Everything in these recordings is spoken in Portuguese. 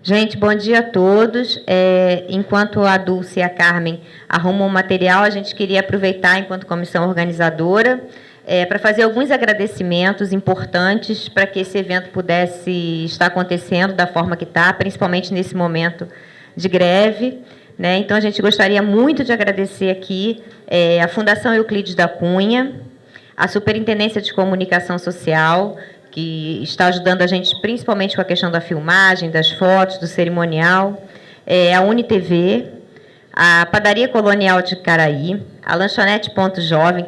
Gente, bom dia a todos. Enquanto a Dulce e a Carmen arrumam o material, a gente queria aproveitar, enquanto comissão organizadora, para fazer alguns agradecimentos importantes para que esse evento pudesse estar acontecendo da forma que está, principalmente nesse momento de greve, né? Então, a gente gostaria muito de agradecer aqui a Fundação Euclides da Cunha, a Superintendência de Comunicação Social, que está ajudando a gente principalmente com a questão da filmagem, das fotos, do cerimonial, a UniTV, a Padaria Colonial de Caraí, a Lanchonete Ponto Jovem,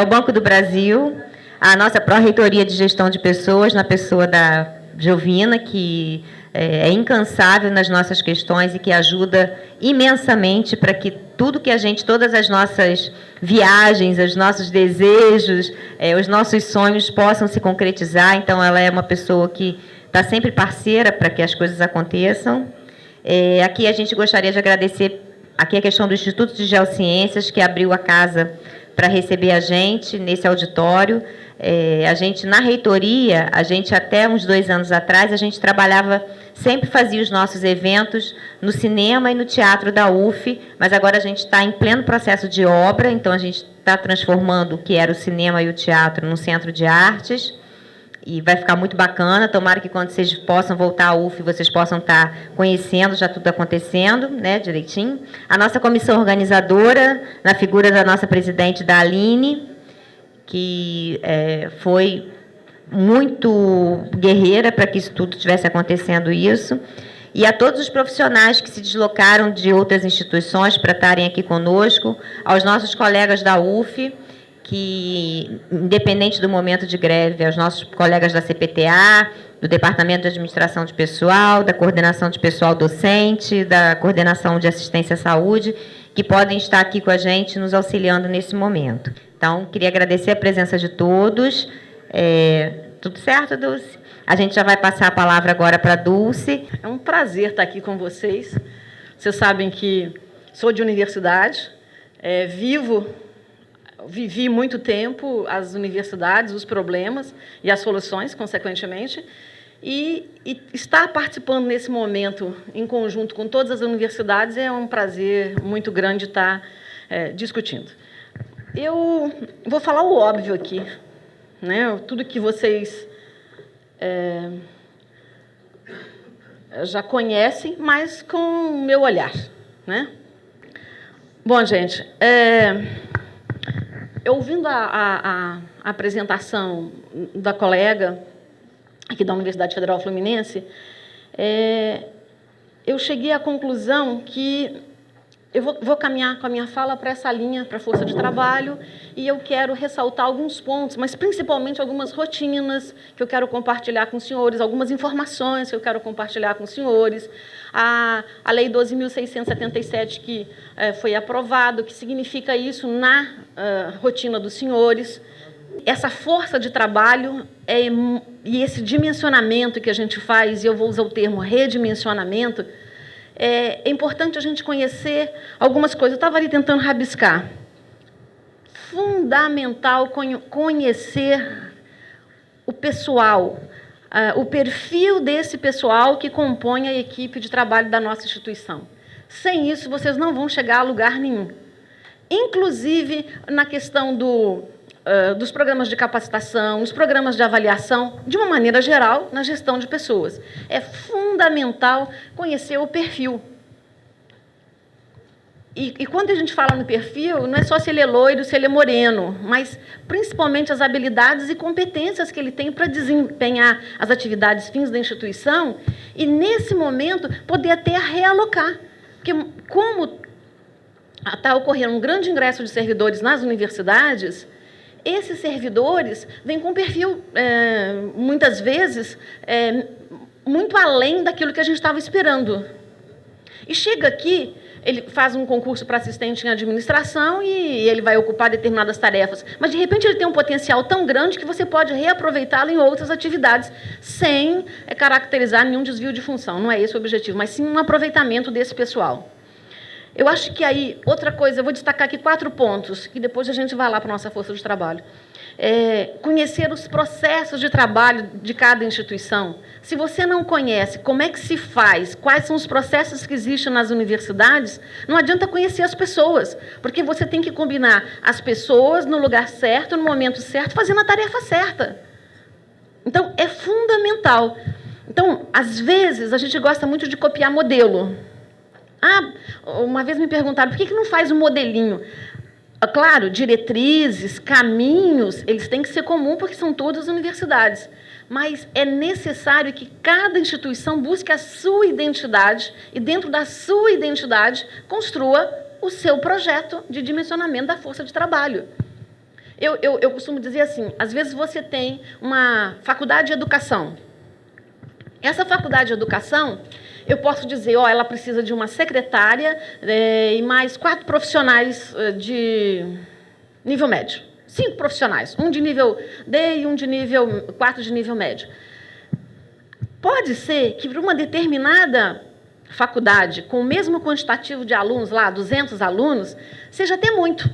o Banco do Brasil, a nossa Pró-Reitoria de Gestão de Pessoas, na pessoa da Jovina, que é incansável nas nossas questões e que ajuda imensamente para que tudo que a gente, todas as nossas viagens, os nossos desejos, os nossos sonhos possam se concretizar. Então, ela é uma pessoa que está sempre parceira para que as coisas aconteçam. Aqui a gente gostaria de agradecer aqui a questão do Instituto de Geociências, que abriu a casa para receber a gente nesse auditório. A gente, na reitoria, a gente até uns 2 anos atrás, a gente trabalhava, sempre fazia os nossos eventos no cinema e no teatro da UF, mas agora a gente está em pleno processo de obra, então a gente está transformando o que era o cinema e o teatro num centro de artes, e vai ficar muito bacana. Tomara que quando vocês possam voltar à UF, vocês possam estar conhecendo já tudo acontecendo, né, direitinho. A nossa comissão organizadora, na figura da nossa presidente, da Aline, que foi muito guerreira para que isso tudo estivesse acontecendo isso, e a todos os profissionais que se deslocaram de outras instituições para estarem aqui conosco, aos nossos colegas da UF, que, independente do momento de greve, aos nossos colegas da CPTA, do Departamento de Administração de Pessoal, da Coordenação de Pessoal Docente, da Coordenação de Assistência à Saúde, que podem estar aqui com a gente, nos auxiliando nesse momento. Então, queria agradecer a presença de todos. Tudo certo, Dulce? A gente já vai passar a palavra agora para a Dulce. É um prazer estar aqui com vocês. Vocês sabem que sou de universidade, vivi muito tempo as universidades, os problemas e as soluções, consequentemente, e estar participando nesse momento, em conjunto com todas as universidades, é um prazer muito grande estar discutindo. Eu vou falar o óbvio aqui, né? Tudo que vocês já conhecem, mas com o meu olhar, né? Bom, gente, ouvindo a apresentação da colega aqui da Universidade Federal Fluminense, eu cheguei à conclusão que eu vou caminhar com a minha fala para essa linha, para a força de trabalho, e eu quero ressaltar alguns pontos, mas principalmente algumas rotinas que eu quero compartilhar com os senhores, algumas informações que eu quero compartilhar com os senhores, a Lei 12.677, que foi aprovada, o que significa isso na rotina dos senhores. Essa força de trabalho e esse dimensionamento que a gente faz, e eu vou usar o termo redimensionamento, é importante a gente conhecer algumas coisas. Eu estava ali tentando rabiscar. Fundamental conhecer o pessoal, o perfil desse pessoal que compõe a equipe de trabalho da nossa instituição. Sem isso, vocês não vão chegar a lugar nenhum. Inclusive, na questão dos programas de capacitação, os programas de avaliação, de uma maneira geral, na gestão de pessoas. É fundamental conhecer o perfil. E quando a gente fala no perfil, não é só se ele é loiro, se ele é moreno, mas principalmente as habilidades e competências que ele tem para desempenhar as atividades fins da instituição e, nesse momento, poder até realocar. Porque, como está ocorrendo um grande ingresso de servidores nas universidades, esses servidores vêm com perfil, muitas vezes, muito além daquilo que a gente estava esperando. E chega aqui, ele faz um concurso para assistente em administração e ele vai ocupar determinadas tarefas. Mas, de repente, ele tem um potencial tão grande que você pode reaproveitá-lo em outras atividades, sem caracterizar nenhum desvio de função. Não é esse o objetivo, mas sim um aproveitamento desse pessoal. Eu acho que aí, outra coisa, eu vou destacar aqui 4 pontos, que depois a gente vai lá para a nossa força de trabalho. conhecer os processos de trabalho de cada instituição. Se você não conhece como é que se faz, quais são os processos que existem nas universidades, não adianta conhecer as pessoas, porque você tem que combinar as pessoas no lugar certo, no momento certo, fazendo a tarefa certa. Então, é fundamental. Então, às vezes, a gente gosta muito de copiar modelo. Uma vez me perguntaram, por que não faz um modelinho? Claro, diretrizes, caminhos, eles têm que ser comuns, porque são todas universidades. Mas é necessário que cada instituição busque a sua identidade e, dentro da sua identidade, construa o seu projeto de dimensionamento da força de trabalho. Eu costumo dizer assim, às vezes você tem uma faculdade de educação. Essa faculdade de educação, eu posso dizer, ela precisa de uma secretária e mais 4 profissionais de nível médio. 5 profissionais, um de nível D e um de nível 4 de nível médio. Pode ser que, para uma determinada faculdade, com o mesmo quantitativo de alunos, lá, 200 alunos, seja até muito.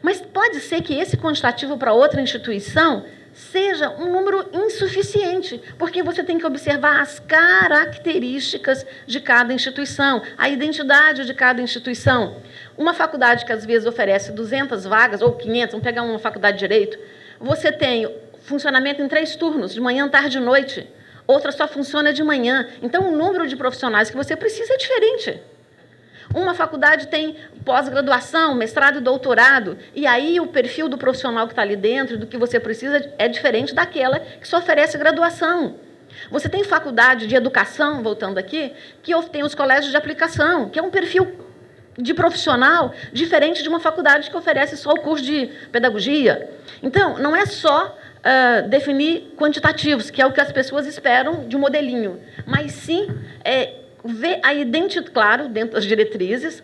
Mas pode ser que esse quantitativo para outra instituição seja um número insuficiente, porque você tem que observar as características de cada instituição, a identidade de cada instituição. Uma faculdade que, às vezes, oferece 200 vagas, ou 500, vamos pegar uma faculdade de Direito, você tem funcionamento em 3 turnos, de manhã, tarde e noite. Outra só funciona de manhã. Então, o número de profissionais que você precisa é diferente. Uma faculdade tem pós-graduação, mestrado e doutorado, e aí o perfil do profissional que está ali dentro, do que você precisa, é diferente daquela que só oferece graduação. Você tem faculdade de educação, voltando aqui, que tem os colégios de aplicação, que é um perfil de profissional diferente de uma faculdade que oferece só o curso de pedagogia. Então, não é só definir quantitativos, que é o que as pessoas esperam de um modelinho, mas sim ver a identidade, claro, dentro das diretrizes,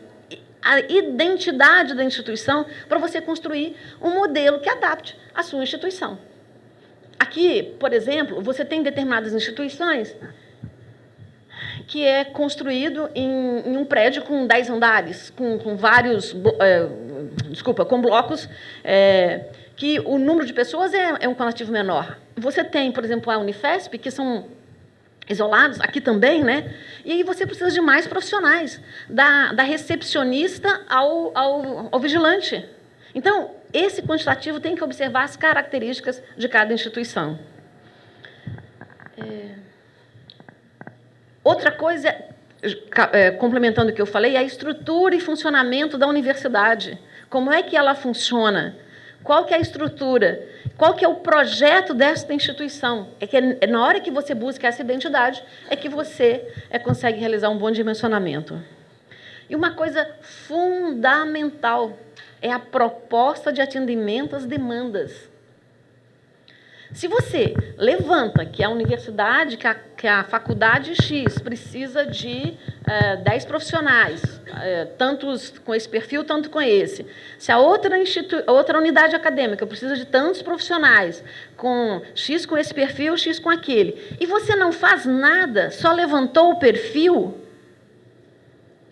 a identidade da instituição para você construir um modelo que adapte à sua instituição. Aqui, por exemplo, você tem determinadas instituições que é construído em um prédio com 10 andares, com vários, com blocos, que o número de pessoas é um quantitativo menor. Você tem, por exemplo, a Unifesp, que são isolados, aqui também, né? E aí você precisa de mais profissionais, da recepcionista ao vigilante. Então, esse quantitativo tem que observar as características de cada instituição. Outra coisa, complementando o que eu falei, é a estrutura e funcionamento da universidade. Como é que ela funciona? Qual que é a estrutura? Qual que é o projeto desta instituição? É que na hora que você busca essa identidade, é que você consegue realizar um bom dimensionamento. E uma coisa fundamental é a proposta de atendimento às demandas. Se você levanta que a universidade, que a faculdade X precisa de 10 profissionais, tantos com esse perfil, tanto com esse. Se a outra unidade acadêmica precisa de tantos profissionais, com X com esse perfil, X com aquele, e você não faz nada, só levantou o perfil,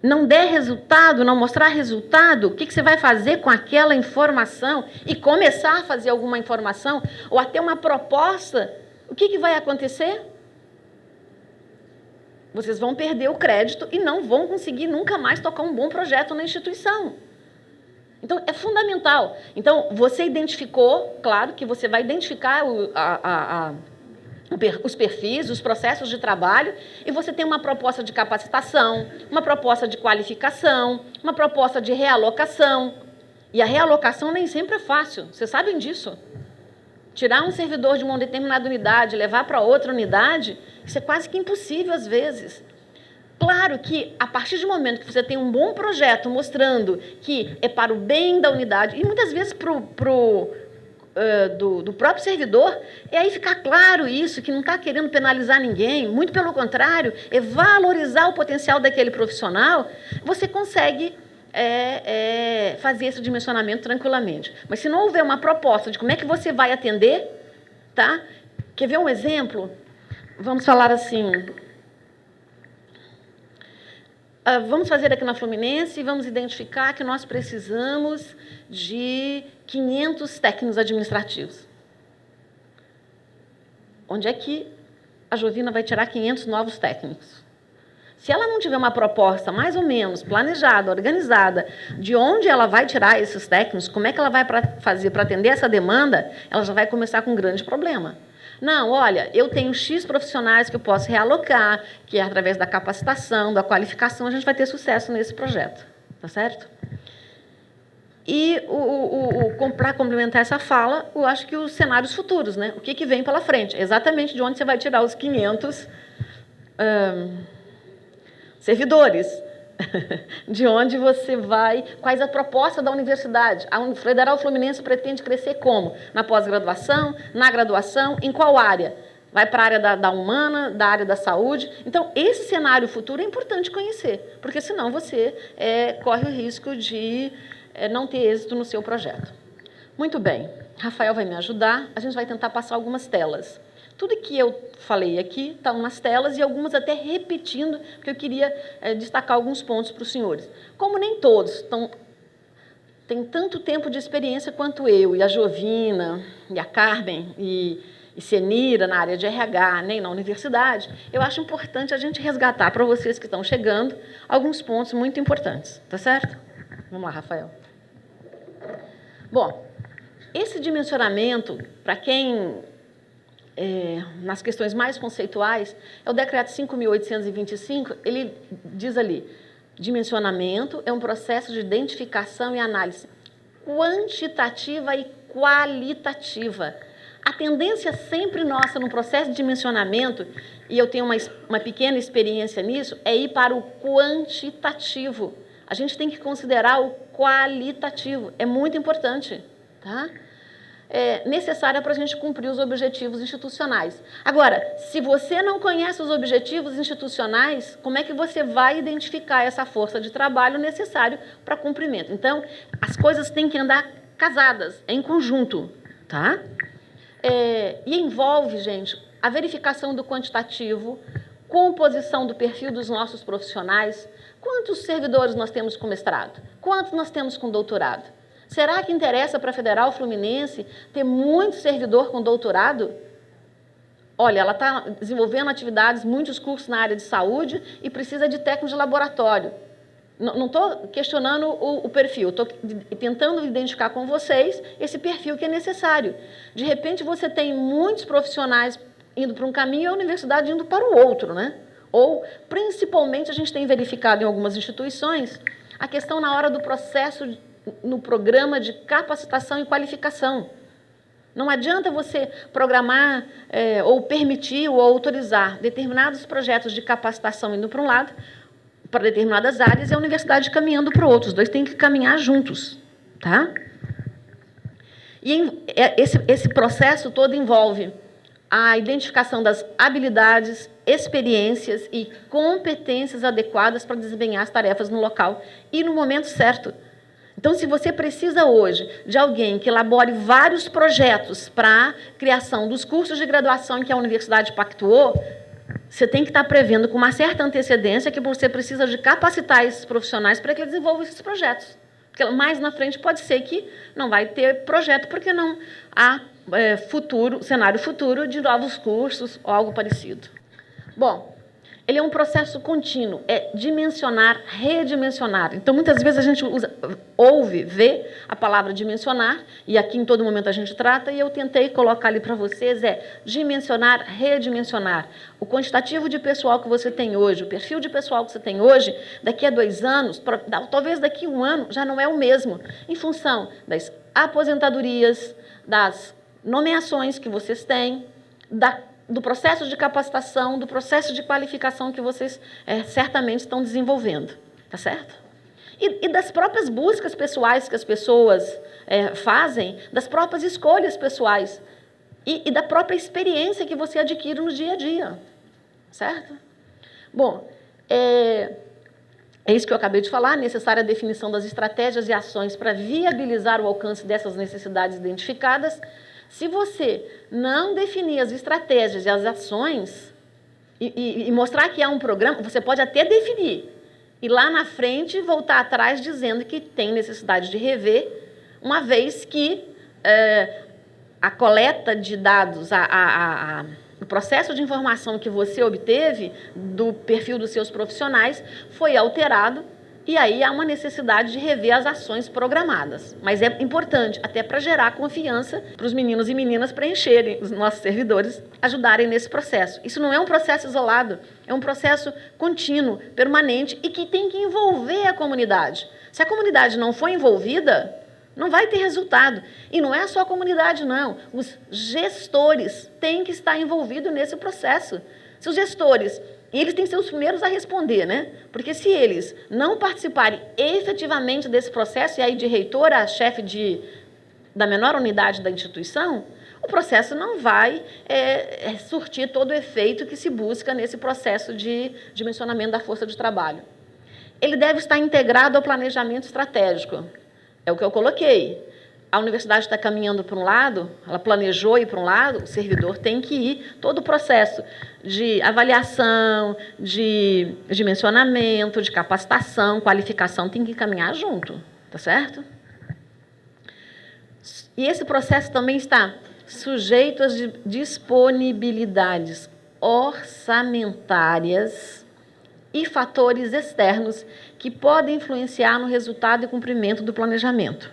não der resultado, não mostrar resultado, o que você vai fazer com aquela informação e começar a fazer alguma informação ou até uma proposta, o que vai acontecer? Vocês vão perder o crédito e não vão conseguir nunca mais tocar um bom projeto na instituição. Então, é fundamental. Então, você identificou, claro que você vai identificar os perfis, os processos de trabalho, e você tem uma proposta de capacitação, uma proposta de qualificação, uma proposta de realocação. E a realocação nem sempre é fácil, vocês sabem disso. Tirar um servidor de uma determinada unidade, levar para outra unidade, isso é quase que impossível às vezes. Claro que, a partir do momento que você tem um bom projeto mostrando que é para o bem da unidade, e muitas vezes do próprio servidor, é aí ficar claro isso, que não está querendo penalizar ninguém, muito pelo contrário, é valorizar o potencial daquele profissional, você consegue fazer esse dimensionamento tranquilamente. Mas se não houver uma proposta de como é que você vai atender, tá? Quer ver um exemplo? Vamos falar assim... vamos fazer aqui na Fluminense e vamos identificar que nós precisamos de 500 técnicos administrativos. onde é que a Jovina vai tirar 500 novos técnicos? Se ela não tiver uma proposta mais ou menos planejada, organizada, de onde ela vai tirar esses técnicos, como é que ela vai fazer para atender essa demanda, ela já vai começar com um grande problema. Não, olha, eu tenho X profissionais que eu posso realocar, que é através da capacitação, da qualificação, a gente vai ter sucesso nesse projeto. Tá certo? E, para complementar essa fala, eu acho que os cenários futuros, né? O que vem pela frente? Exatamente de onde você vai tirar os 500 servidores. De onde você vai... Quais a proposta da universidade? A Federal Fluminense pretende crescer como? Na pós-graduação, na graduação, em qual área? Vai para a área da humana, da área da saúde. Então, esse cenário futuro é importante conhecer, porque senão você corre o risco de não ter êxito no seu projeto. Muito bem, Rafael vai me ajudar, a gente vai tentar passar algumas telas. Tudo que eu falei aqui está umas telas e algumas até repetindo, porque eu queria destacar alguns pontos para os senhores. Como nem todos têm tanto tempo de experiência quanto eu, e a Jovina, e a Carmen, e Senira na área de RH, nem na universidade, eu acho importante a gente resgatar para vocês que estão chegando alguns pontos muito importantes, tá certo? Vamos lá, Rafael. Bom, esse dimensionamento, para quem, nas questões mais conceituais, é o Decreto 5.825, ele diz ali, dimensionamento é um processo de identificação e análise quantitativa e qualitativa. A tendência sempre nossa no processo de dimensionamento, e eu tenho uma pequena experiência nisso, é ir para o quantitativo. A gente tem que considerar o qualitativo, é muito importante, tá? É necessária para a gente cumprir os objetivos institucionais. Agora, se você não conhece os objetivos institucionais, como é que você vai identificar essa força de trabalho necessária para cumprimento? Então, as coisas têm que andar casadas, em conjunto, tá? E envolve, gente, a verificação do quantitativo, composição do perfil dos nossos profissionais. Quantos servidores nós temos com mestrado? Quantos nós temos com doutorado? Será que interessa para a Federal Fluminense ter muito servidor com doutorado? Olha, ela está desenvolvendo atividades, muitos cursos na área de saúde e precisa de técnico de laboratório. Não estou questionando o perfil, estou tentando identificar com vocês esse perfil que é necessário. De repente, você tem muitos profissionais indo para um caminho e a universidade indo para o outro, né? Ou, principalmente, a gente tem verificado em algumas instituições a questão na hora do processo, no programa de capacitação e qualificação. Não adianta você programar ou permitir ou autorizar determinados projetos de capacitação indo para um lado, para determinadas áreas, e a universidade caminhando para o outro. Os dois têm que caminhar juntos, tá? E esse processo todo envolve a identificação das habilidades, experiências e competências adequadas para desempenhar as tarefas no local e no momento certo. Então, se você precisa hoje de alguém que elabore vários projetos para a criação dos cursos de graduação em que a universidade pactuou, você tem que estar prevendo com uma certa antecedência que você precisa de capacitar esses profissionais para que eles desenvolvam esses projetos. Porque mais na frente pode ser que não vai ter projeto, porque não há cenário futuro de novos cursos ou algo parecido. Bom, ele é um processo contínuo, é dimensionar, redimensionar. Então, muitas vezes a gente vê a palavra dimensionar, e aqui em todo momento a gente trata, e eu tentei colocar ali para vocês, dimensionar, redimensionar. O quantitativo de pessoal que você tem hoje, o perfil de pessoal que você tem hoje, daqui a 2 anos, talvez daqui a 1 ano, já não é o mesmo, em função das aposentadorias, das nomeações que vocês têm, do processo de capacitação, do processo de qualificação que vocês certamente estão desenvolvendo, tá certo? E das próprias buscas pessoais que as pessoas fazem, das próprias escolhas pessoais e da própria experiência que você adquire no dia a dia, certo? Bom, é isso que eu acabei de falar, necessária a definição das estratégias e ações para viabilizar o alcance dessas necessidades identificadas. Se você não definir as estratégias e as ações e mostrar que há um programa, você pode até definir e lá na frente voltar atrás dizendo que tem necessidade de rever, uma vez que a coleta de dados, O processo de informação que você obteve do perfil dos seus profissionais foi alterado e aí há uma necessidade de rever as ações programadas. Mas é importante, até para gerar confiança para os meninos e meninas preencherem, os nossos servidores ajudarem nesse processo. Isso não é um processo isolado, é um processo contínuo, permanente e que tem que envolver a comunidade. Se a comunidade não for envolvida, não vai ter resultado. E não é só a comunidade, não. Os gestores têm que estar envolvidos nesse processo. Se os gestores, eles têm que ser os primeiros a responder, né? Porque se eles não participarem efetivamente desse processo, e aí de reitor a chefe da menor unidade da instituição, o processo não vai surtir todo o efeito que se busca nesse processo de dimensionamento da força de trabalho. Ele deve estar integrado ao planejamento estratégico. É o que eu coloquei. A universidade está caminhando para um lado, ela planejou ir para um lado, o servidor tem que ir. Todo o processo de avaliação, de dimensionamento, de capacitação, qualificação, tem que caminhar junto, tá certo? E esse processo também está sujeito às disponibilidades orçamentárias e fatores externos que podem influenciar no resultado e cumprimento do planejamento.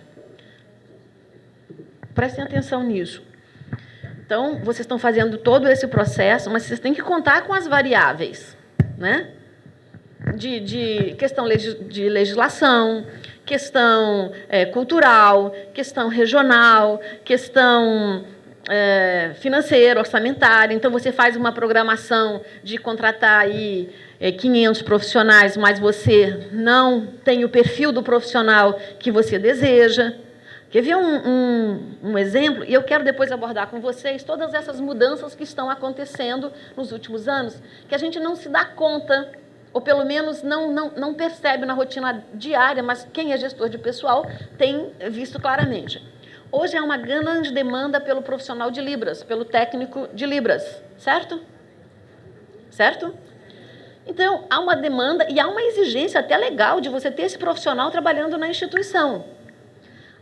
Prestem atenção nisso. Então, vocês estão fazendo todo esse processo, mas vocês têm que contar com as variáveis, né? De questão de legislação, questão cultural, questão regional, questão financeira, orçamentária. Então, você faz uma programação de contratar aí 500 profissionais, mas você não tem o perfil do profissional que você deseja. Quer ver um exemplo? E eu quero depois abordar com vocês todas essas mudanças que estão acontecendo nos últimos anos, que a gente não se dá conta, ou pelo menos não percebe na rotina diária, mas quem é gestor de pessoal tem visto claramente. Hoje há uma grande demanda pelo profissional de Libras, pelo técnico de Libras, certo? Certo? Então, há uma demanda e há uma exigência até legal de você ter esse profissional trabalhando na instituição.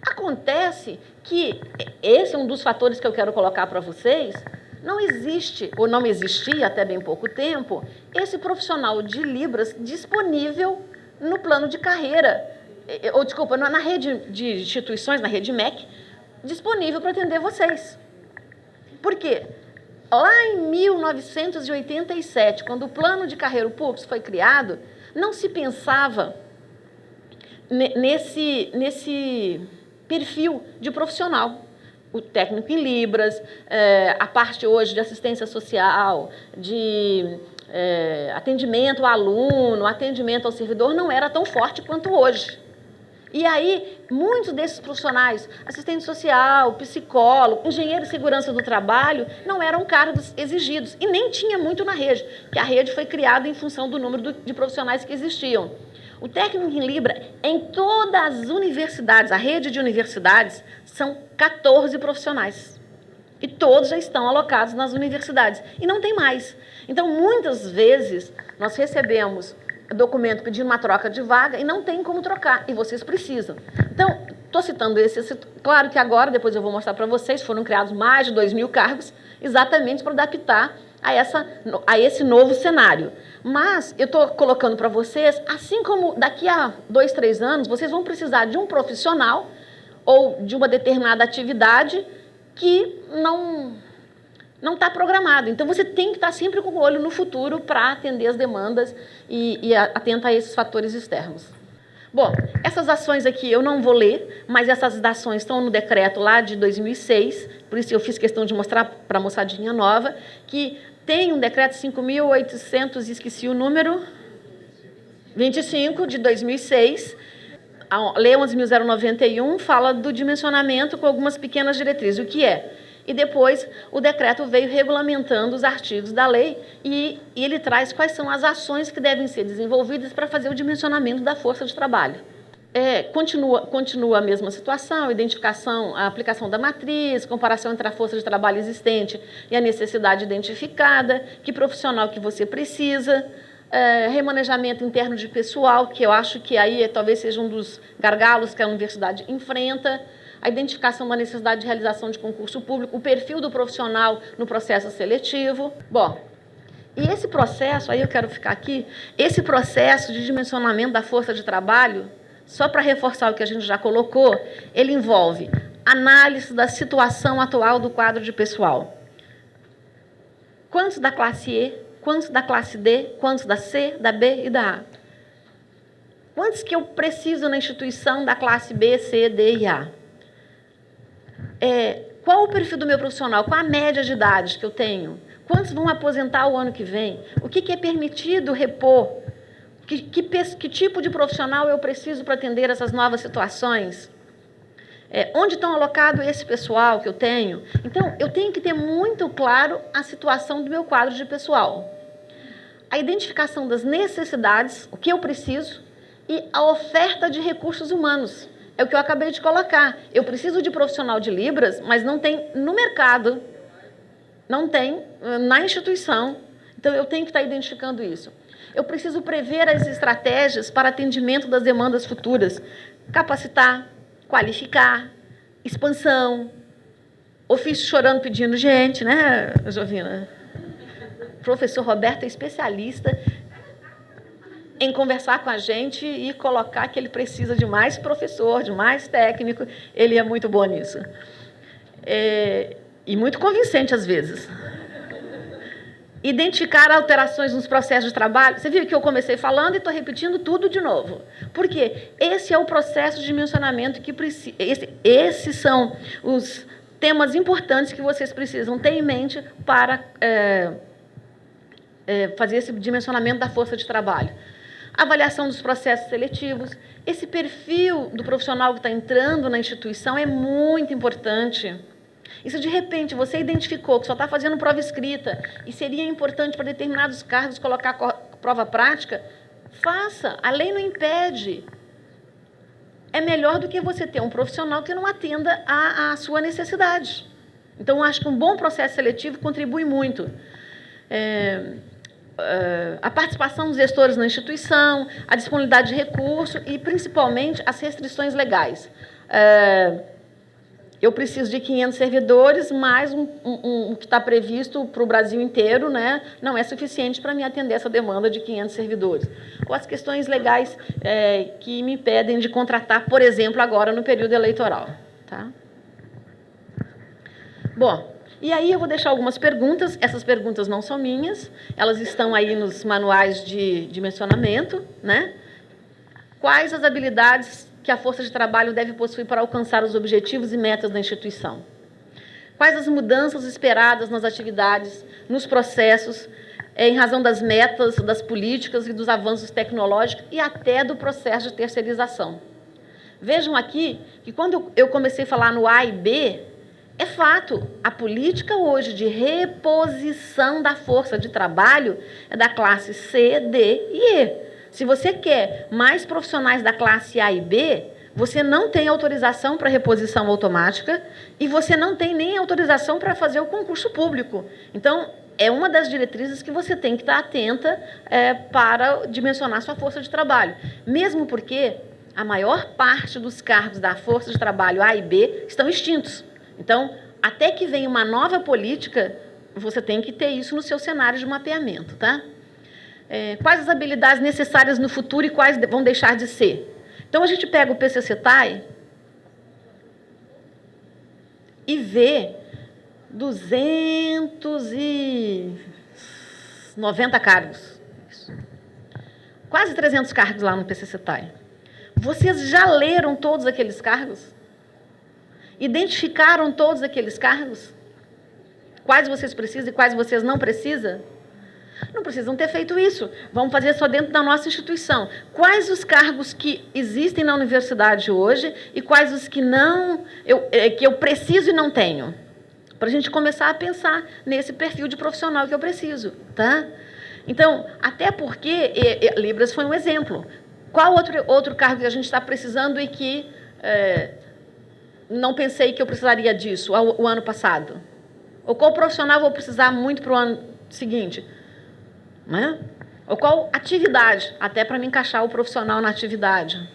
Acontece que esse é um dos fatores que eu quero colocar para vocês. Não existe, ou não existia até bem pouco tempo, esse profissional de Libras disponível no plano de carreira, ou desculpa, na rede de instituições, na rede MEC, disponível para atender vocês. Por quê? Lá em 1987, quando o plano de carreira PUCS foi criado, não se pensava nesse perfil de profissional. O técnico em Libras, a parte hoje de assistência social, de atendimento ao aluno, atendimento ao servidor, não era tão forte quanto hoje. E aí, muitos desses profissionais, assistente social, psicólogo, engenheiro de segurança do trabalho, não eram cargos exigidos. E nem tinha muito na rede, que a rede foi criada em função do número de profissionais que existiam. O técnico em Libra, em todas as universidades, a rede de universidades, são 14 profissionais. E todos já estão alocados nas universidades. E não tem mais. Então, muitas vezes, nós recebemos documento pedindo uma troca de vaga e não tem como trocar, e vocês precisam. Então, estou citando esse, claro que agora, depois eu vou mostrar para vocês, foram criados mais de 2.000 cargos, exatamente para adaptar a esse novo cenário. Mas eu estou colocando para vocês, assim como daqui a 2, 3 anos, vocês vão precisar de um profissional ou de uma determinada atividade que não está programado. Então, você tem que estar sempre com o olho no futuro para atender as demandas e atento a esses fatores externos. Bom, essas ações aqui eu não vou ler, mas essas ações estão no decreto lá de 2006, por isso eu fiz questão de mostrar para a moçadinha nova, que tem um decreto 5.800, esqueci o número, 25, de 2006, a Lei 11.091 fala do dimensionamento com algumas pequenas diretrizes. O que é? E depois o decreto veio regulamentando os artigos da lei e ele traz quais são as ações que devem ser desenvolvidas para fazer o dimensionamento da força de trabalho. Continua a mesma situação, identificação, a aplicação da matriz, comparação entre a força de trabalho existente e a necessidade identificada, que profissional que você precisa, remanejamento interno de pessoal, que eu acho que aí talvez seja um dos gargalos que a universidade enfrenta, a identificação da necessidade de realização de concurso público, o perfil do profissional no processo seletivo. Bom, e esse processo, aí eu quero ficar aqui, esse processo de dimensionamento da força de trabalho, só para reforçar o que a gente já colocou, ele envolve análise da situação atual do quadro de pessoal. Quantos da classe E, quantos da classe D, quantos da C, da B e da A? Quantos que eu preciso na instituição da classe B, C, D e A? Qual o perfil do meu profissional? Qual a média de idade que eu tenho? Quantos vão aposentar o ano que vem? O que é permitido repor? Que tipo de profissional eu preciso para atender essas novas situações? Onde estão alocados esse pessoal que eu tenho? Então, eu tenho que ter muito claro a situação do meu quadro de pessoal. A identificação das necessidades, o que eu preciso, e a oferta de recursos humanos. É o que eu acabei de colocar. Eu preciso de profissional de Libras, mas não tem no mercado, não tem na instituição. Então, eu tenho que estar identificando isso. Eu preciso prever as estratégias para atendimento das demandas futuras. Capacitar, qualificar, expansão, ofício chorando pedindo gente, né, Jovina? O professor Roberto é especialista em conversar com a gente e colocar que ele precisa de mais professor, de mais técnico. Ele é muito bom nisso. E muito convincente, às vezes. Identificar alterações nos processos de trabalho. Você viu que eu comecei falando e estou repetindo tudo de novo. Por quê? Esse é o processo de dimensionamento que precisa. Esses são os temas importantes que vocês precisam ter em mente para fazer esse dimensionamento da força de trabalho. Avaliação dos processos seletivos. Esse perfil do profissional que está entrando na instituição é muito importante. E se, de repente, você identificou que só está fazendo prova escrita e seria importante para determinados cargos colocar prova prática, faça. A lei não impede. É melhor do que você ter um profissional que não atenda à sua necessidade. Então, acho que um bom processo seletivo contribui muito. A participação dos gestores na instituição, a disponibilidade de recursos e, principalmente, as restrições legais. Eu preciso de 500 servidores, mais um que está previsto para o Brasil inteiro, né? Não é suficiente para me atender essa demanda de 500 servidores. Ou as questões legais que me impedem de contratar, por exemplo, agora no período eleitoral. Tá? Bom, e aí eu vou deixar algumas perguntas. Essas perguntas não são minhas, elas estão aí nos manuais de dimensionamento, né? Quais as habilidades que a força de trabalho deve possuir para alcançar os objetivos e metas da instituição? Quais as mudanças esperadas nas atividades, nos processos, em razão das metas, das políticas e dos avanços tecnológicos e até do processo de terceirização? Vejam aqui que quando eu comecei a falar no A e B, é fato, a política hoje de reposição da força de trabalho é da classe C, D e E. Se você quer mais profissionais da classe A e B, você não tem autorização para reposição automática e você não tem nem autorização para fazer o concurso público. Então, é uma das diretrizes que você tem que estar atenta para dimensionar sua força de trabalho. Mesmo porque a maior parte dos cargos da força de trabalho A e B estão extintos. Então, até que venha uma nova política, você tem que ter isso no seu cenário de mapeamento, tá? Quais as habilidades necessárias no futuro e quais vão deixar de ser? Então, a gente pega o PCCETAI e vê 290 cargos. Quase 300 cargos lá no PCCETAI. Vocês já leram todos aqueles cargos? Identificaram todos aqueles cargos? Quais vocês precisam e quais vocês não precisam? Não precisam ter feito isso. Vamos fazer só dentro da nossa instituição. Quais os cargos que existem na universidade hoje e quais os que não, que eu preciso e não tenho? Para a gente começar a pensar nesse perfil de profissional que eu preciso. Tá? Então, até porque Libras foi um exemplo. Qual outro cargo que a gente está precisando e que não pensei que eu precisaria disso o ano passado? Ou qual profissional eu vou precisar muito para o ano seguinte? Né? Ou qual atividade, até para me encaixar o profissional na atividade.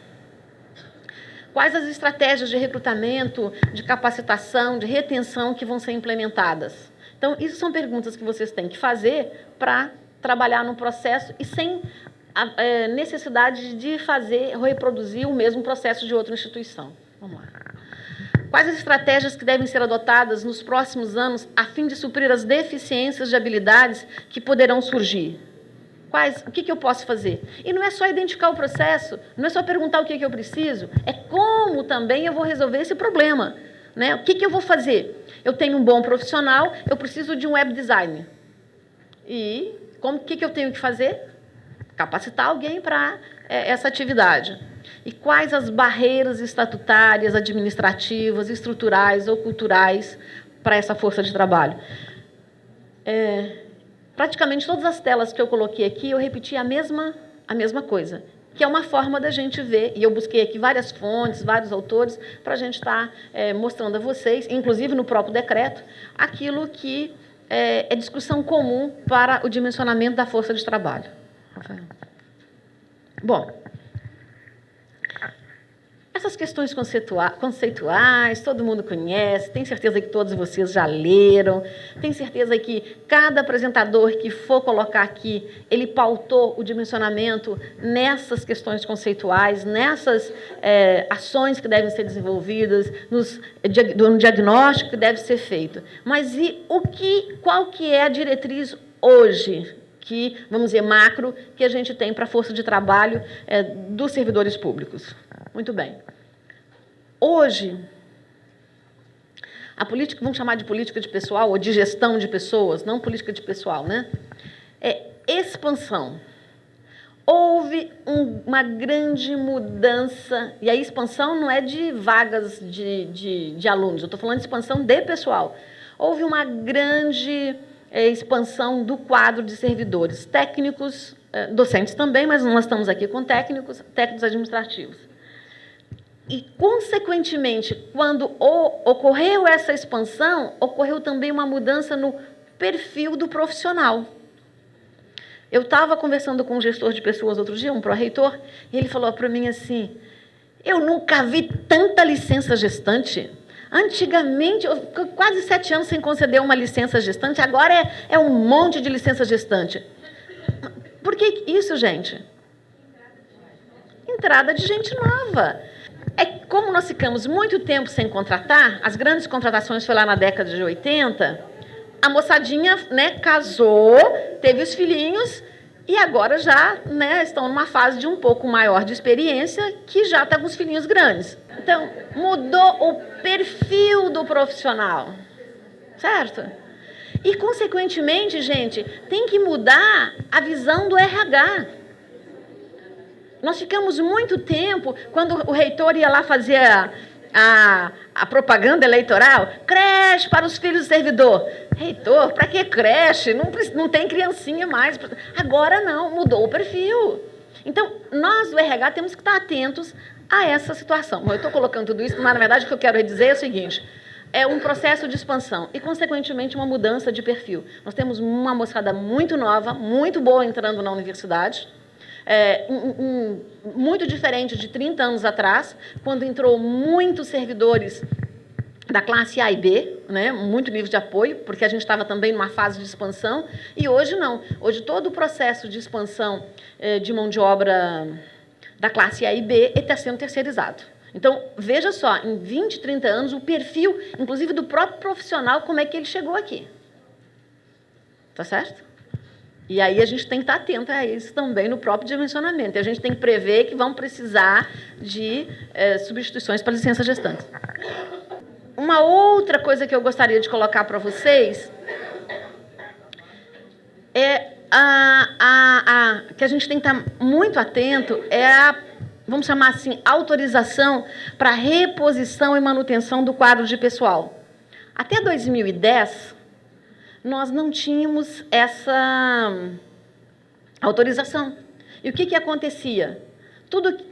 Quais as estratégias de recrutamento, de capacitação, de retenção que vão ser implementadas? Então, isso são perguntas que vocês têm que fazer para trabalhar no processo e sem necessidade de fazer, reproduzir o mesmo processo de outra instituição. Vamos lá. Quais as estratégias que devem ser adotadas nos próximos anos a fim de suprir as deficiências de habilidades que poderão surgir? O que eu posso fazer? E não é só identificar o processo, não é só perguntar o que eu preciso, é como também eu vou resolver esse problema. Né? O que eu vou fazer? Eu tenho um bom profissional, eu preciso de um web designer. E o que eu tenho que fazer? Capacitar alguém para essa atividade. E quais as barreiras estatutárias, administrativas, estruturais ou culturais para essa força de trabalho? Praticamente todas as telas que eu coloquei aqui, eu repeti a mesma coisa, que é uma forma da gente ver, e eu busquei aqui várias fontes, vários autores, para a gente estar mostrando a vocês, inclusive no próprio decreto, aquilo que é discussão comum para o dimensionamento da força de trabalho. Bom, essas questões conceituais, todo mundo conhece, tenho certeza que todos vocês já leram, tenho certeza que cada apresentador que for colocar aqui, ele pautou o dimensionamento nessas questões conceituais, nessas ações que devem ser desenvolvidas, no diagnóstico que deve ser feito. Mas qual que é a diretriz hoje, que, vamos dizer, macro, que a gente tem para a força de trabalho dos servidores públicos? Muito bem. Hoje, a política, vamos chamar de política de pessoal, ou de gestão de pessoas, não política de pessoal, né? É expansão. Houve uma grande mudança, e a expansão não é de vagas de alunos, eu estou falando de expansão de pessoal. Houve uma grande expansão do quadro de servidores técnicos, docentes também, mas nós estamos aqui com técnicos administrativos. E, consequentemente, quando ocorreu essa expansão, ocorreu também uma mudança no perfil do profissional. Eu estava conversando com um gestor de pessoas outro dia, um pró-reitor, e ele falou para mim assim, eu nunca vi tanta licença gestante. Antigamente, eu fiquei quase 7 anos sem conceder uma licença gestante, agora é um monte de licença gestante. Por que isso, gente? Entrada de gente nova. Como nós ficamos muito tempo sem contratar, as grandes contratações foi lá na década de 80, a moçadinha, né, casou, teve os filhinhos e agora já, né, estão numa fase de um pouco maior de experiência, que já está com os filhinhos grandes. Então, mudou o perfil do profissional, certo? E, consequentemente, gente, tem que mudar a visão do RH. Nós ficamos muito tempo, quando o reitor ia lá fazer a propaganda eleitoral, creche para os filhos do servidor. Reitor, para que creche? Não tem criancinha mais. Agora não, mudou o perfil. Então, nós do RH temos que estar atentos a essa situação. Bom, eu estou colocando tudo isso, mas, na verdade, o que eu quero dizer é o seguinte, é um processo de expansão e, consequentemente, uma mudança de perfil. Nós temos uma moçada muito nova, muito boa entrando na universidade, muito diferente de 30 anos atrás, quando entrou muitos servidores da classe A e B, né, muito nível de apoio, porque a gente estava também numa fase de expansão, e hoje não. Hoje todo o processo de expansão de mão de obra da classe A e B está sendo terceirizado. Então, veja só, em 20, 30 anos, o perfil, inclusive do próprio profissional, como é que ele chegou aqui. Tá certo? E aí a gente tem que estar atento a isso também no próprio dimensionamento. E a gente tem que prever que vão precisar de substituições para licença gestante. Uma outra coisa que eu gostaria de colocar para vocês é que a gente tem que estar muito atento, vamos chamar assim, autorização para reposição e manutenção do quadro de pessoal. Até 2010, nós não tínhamos essa autorização. E o que acontecia?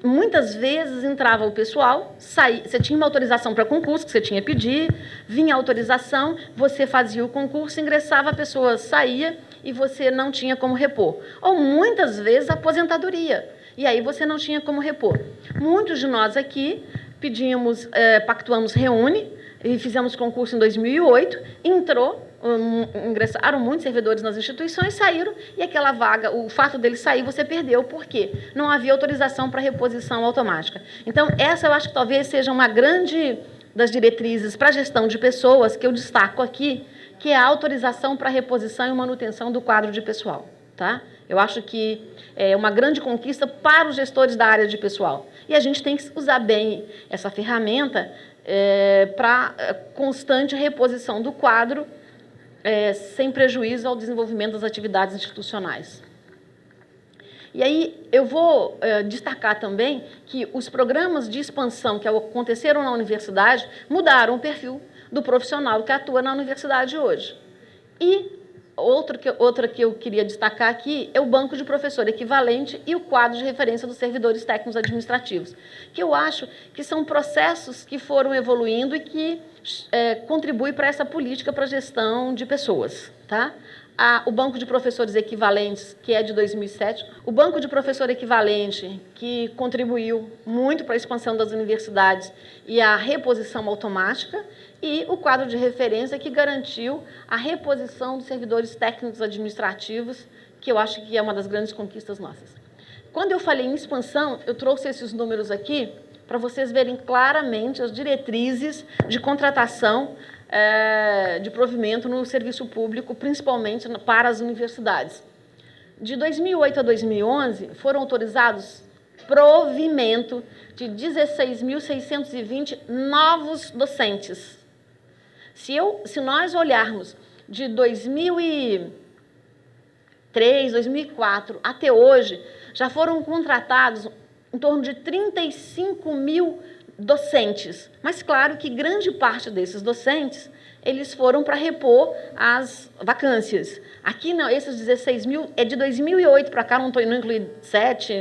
Muitas vezes entrava o pessoal, você tinha uma autorização para concurso, que você tinha que pedir, vinha a autorização, você fazia o concurso, ingressava, a pessoa saía e você não tinha como repor. Ou, muitas vezes, aposentadoria. E aí você não tinha como repor. Muitos de nós aqui pedimos, pactuamos Reúne, e fizemos concurso em 2008, ingressaram muitos servidores nas instituições, saíram, e aquela vaga, o fato dele sair, você perdeu. Por quê? Não havia autorização para reposição automática. Então, essa eu acho que talvez seja uma grande das diretrizes para a gestão de pessoas, que eu destaco aqui, que é a autorização para reposição e manutenção do quadro de pessoal. Tá? Eu acho que é uma grande conquista para os gestores da área de pessoal. E a gente tem que usar bem essa ferramenta para constante reposição do quadro, sem prejuízo ao desenvolvimento das atividades institucionais. E aí eu vou destacar também que os programas de expansão que aconteceram na universidade mudaram o perfil do profissional que atua na universidade hoje. E outra que eu queria destacar aqui é o banco de professor equivalente e o quadro de referência dos servidores técnicos administrativos, que eu acho que são processos que foram evoluindo e que contribuem para essa política para a gestão de pessoas. Tá? O banco de professores equivalentes, que é de 2007, o banco de professor equivalente, que contribuiu muito para a expansão das universidades e a reposição automática, e o quadro de referência, que garantiu a reposição dos servidores técnicos administrativos, que eu acho que é uma das grandes conquistas nossas. Quando eu falei em expansão, eu trouxe esses números aqui para vocês verem claramente as diretrizes de contratação de provimento no serviço público, principalmente para as universidades. De 2008 a 2011, foram autorizados provimento de 16.620 novos docentes. Se nós olharmos de 2003, 2004 até hoje, já foram contratados em torno de 35 mil docentes. Mas, claro, que grande parte desses docentes, eles foram para repor as vacâncias. Aqui, não, esses 16 mil é de 2008 para cá, não incluí 7,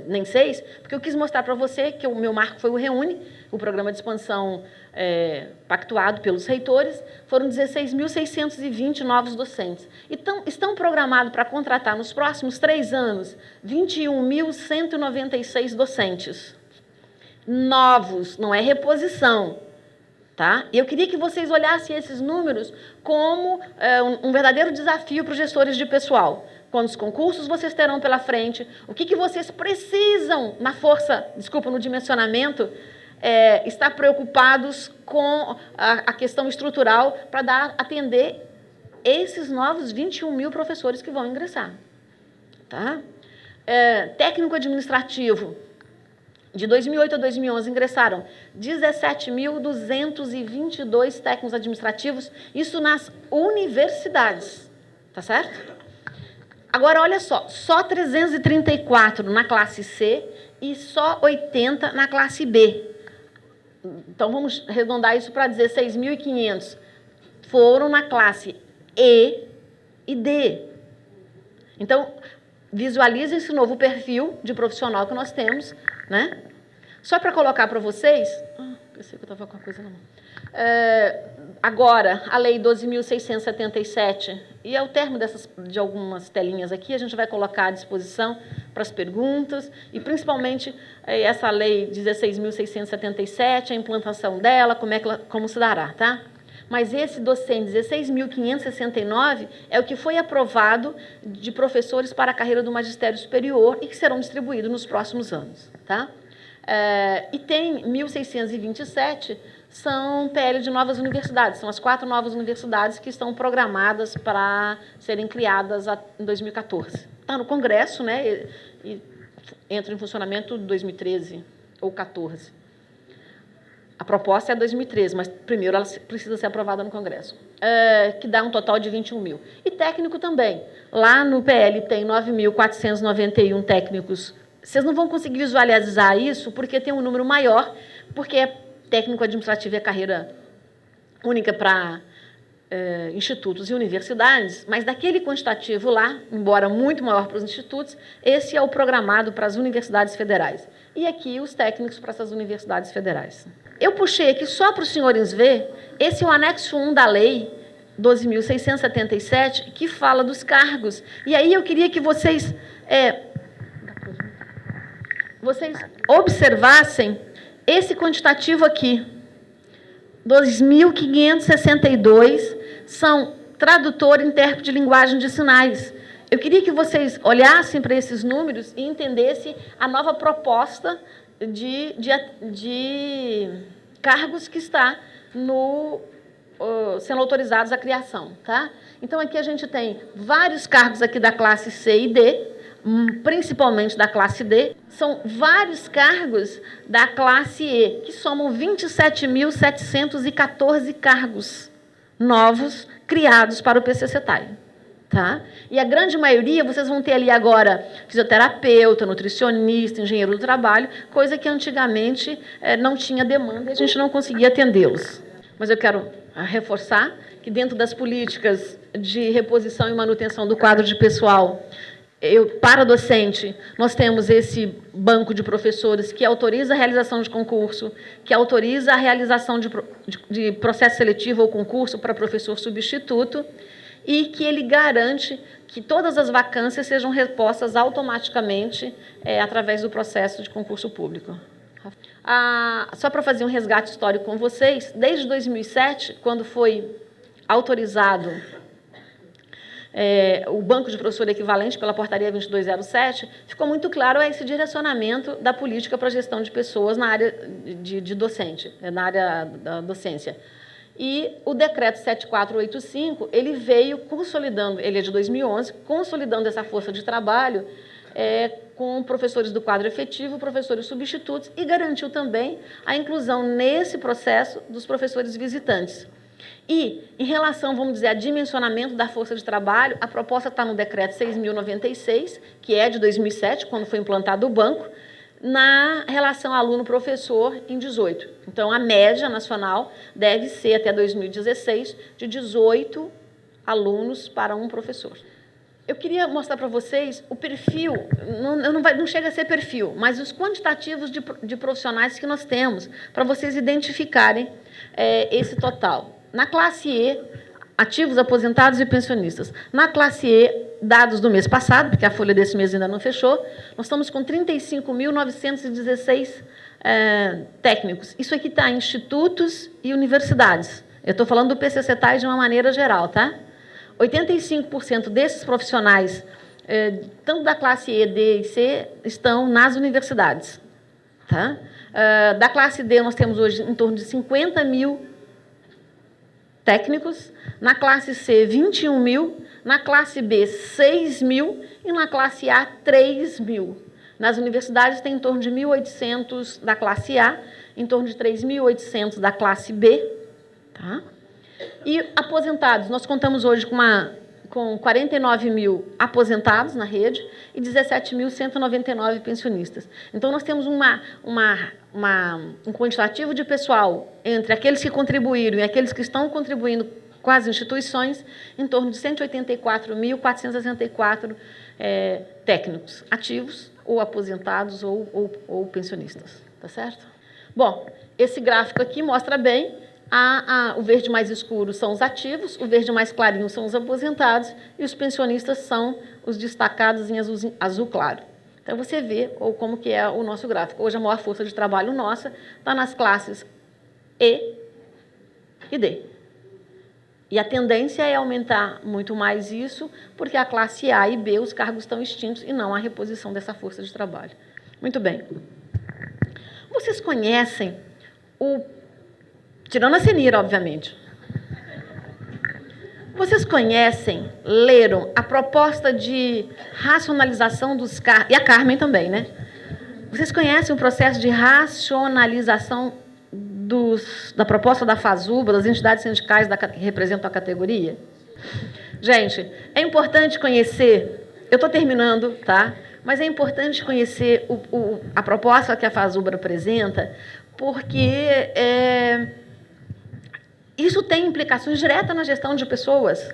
nem 6, porque eu quis mostrar para você que o meu marco foi o Reúne, o programa de expansão pactuado pelos reitores, foram 16.620 novos docentes. Então, estão programados para contratar nos próximos 3 anos 21.196 docentes. Novos, não é reposição. Tá? Eu queria que vocês olhassem esses números como um verdadeiro desafio para os gestores de pessoal. Quantos concursos vocês terão pela frente? O que vocês precisam no dimensionamento, estar preocupados com a questão estrutural para atender esses novos 21 mil professores que vão ingressar. Tá? Técnico administrativo. De 2008 a 2011, ingressaram 17.222 técnicos administrativos, isso nas universidades, tá certo? Agora, olha só 334 na classe C e só 80 na classe B. Então, vamos arredondar isso para 16.500. Foram na classe E e D. Então, visualize esse novo perfil de profissional que nós temos, né? Só para colocar para vocês... pensei que eu estava com a coisa na mão. Agora, a Lei 12.677, e ao termo de algumas telinhas aqui, a gente vai colocar à disposição para as perguntas, e principalmente essa Lei 16.677, a implantação dela, como se dará, tá? Mas esse docente 16.569 é o que foi aprovado de professores para a carreira do magistério superior e que serão distribuídos nos próximos anos. Tá? E tem 1.627, são PL de novas universidades, são as 4 novas universidades que estão programadas para serem criadas em 2014. Está no Congresso, né? E entra em funcionamento em 2013 ou 2014. A proposta é 2013, mas primeiro ela precisa ser aprovada no Congresso, que dá um total de 21 mil. E técnico também. Lá no PL tem 9.491 técnicos. Vocês não vão conseguir visualizar isso porque tem um número maior, porque técnico administrativo é carreira única para institutos e universidades, mas daquele quantitativo lá, embora muito maior para os institutos, esse é o programado para as universidades federais. E aqui os técnicos para essas universidades federais. Eu puxei aqui só para os senhores ver, esse é o anexo 1 da lei 12.677, que fala dos cargos. E aí eu queria que vocês observassem Esse quantitativo aqui, 2.562, são tradutor e intérprete de linguagem de sinais. Eu queria que vocês olhassem para esses números e entendessem a nova proposta de cargos que está sendo autorizados à criação. Tá? Então, aqui a gente tem vários cargos aqui da classe C e D, principalmente da classe D, são vários cargos da classe E, que somam 27.714 cargos novos criados para o PCCETAI. Tá? E a grande maioria, vocês vão ter ali agora fisioterapeuta, nutricionista, engenheiro do trabalho, coisa que antigamente não tinha demanda e a gente não conseguia atendê-los. Mas eu quero reforçar que dentro das políticas de reposição e manutenção do quadro de pessoal, para docente, nós temos esse banco de professores que autoriza a realização de concurso, que autoriza a realização de processo seletivo ou concurso para professor substituto, e que ele garante que todas as vacâncias sejam repostas automaticamente através do processo de concurso público. Só para fazer um resgate histórico com vocês, desde 2007, quando foi autorizado o banco de professor equivalente pela portaria 2207, ficou muito claro esse direcionamento da política para a gestão de pessoas na área de docente, na área da docência. E o decreto 7485, ele veio consolidando, ele é de 2011, consolidando essa força de trabalho com professores do quadro efetivo, professores substitutos, e garantiu também a inclusão nesse processo dos professores visitantes. E, em relação, vamos dizer, a dimensionamento da força de trabalho, a proposta está no decreto 6.096, que é de 2007, quando foi implantado o banco, na relação aluno-professor em 18. Então, a média nacional deve ser, até 2016, de 18 alunos para um professor. Eu queria mostrar para vocês o perfil, não chega a ser perfil, mas os quantitativos de profissionais que nós temos, para vocês identificarem esse total. Na classe E, ativos, aposentados e pensionistas. Na classe E, dados do mês passado, porque a folha desse mês ainda não fechou, nós estamos com 35.916 técnicos. Isso aqui está em institutos e universidades. Eu estou falando do PCCETAI de uma maneira geral, tá? 85% desses profissionais, tanto da classe E, D e C, estão nas universidades. Tá? Da classe D, nós temos hoje em torno de 50 mil técnicos, na classe C, 21 mil, na classe B, 6 mil e na classe A, 3 mil. Nas universidades, tem em torno de 1.800 da classe A, em torno de 3.800 da classe B. Tá? E aposentados, nós contamos hoje com 49 mil aposentados na rede e 17.199 pensionistas. Então, nós temos um quantitativo de pessoal entre aqueles que contribuíram e aqueles que estão contribuindo com as instituições, em torno de 184.464 técnicos ativos, ou aposentados, ou pensionistas. Tá certo? Bom, esse gráfico aqui mostra bem o verde mais escuro são os ativos, o verde mais clarinho são os aposentados e os pensionistas são os destacados em azul claro. Então, você vê como que é o nosso gráfico. Hoje, a maior força de trabalho nossa está nas classes E e D. E a tendência é aumentar muito mais isso, porque a classe A e B, os cargos estão extintos e não há reposição dessa força de trabalho. Muito bem. Vocês conhecem tirando a Senira, obviamente. Vocês conhecem, leram a proposta de racionalização dos cargos, e a Carmen também, né? Vocês conhecem o processo de racionalização da proposta da FASUBA, das entidades sindicais que representam a categoria? Gente, é importante conhecer, eu estou terminando, tá? Mas é importante conhecer a proposta que a FASUBA apresenta, porque isso tem implicações diretas na gestão de pessoas.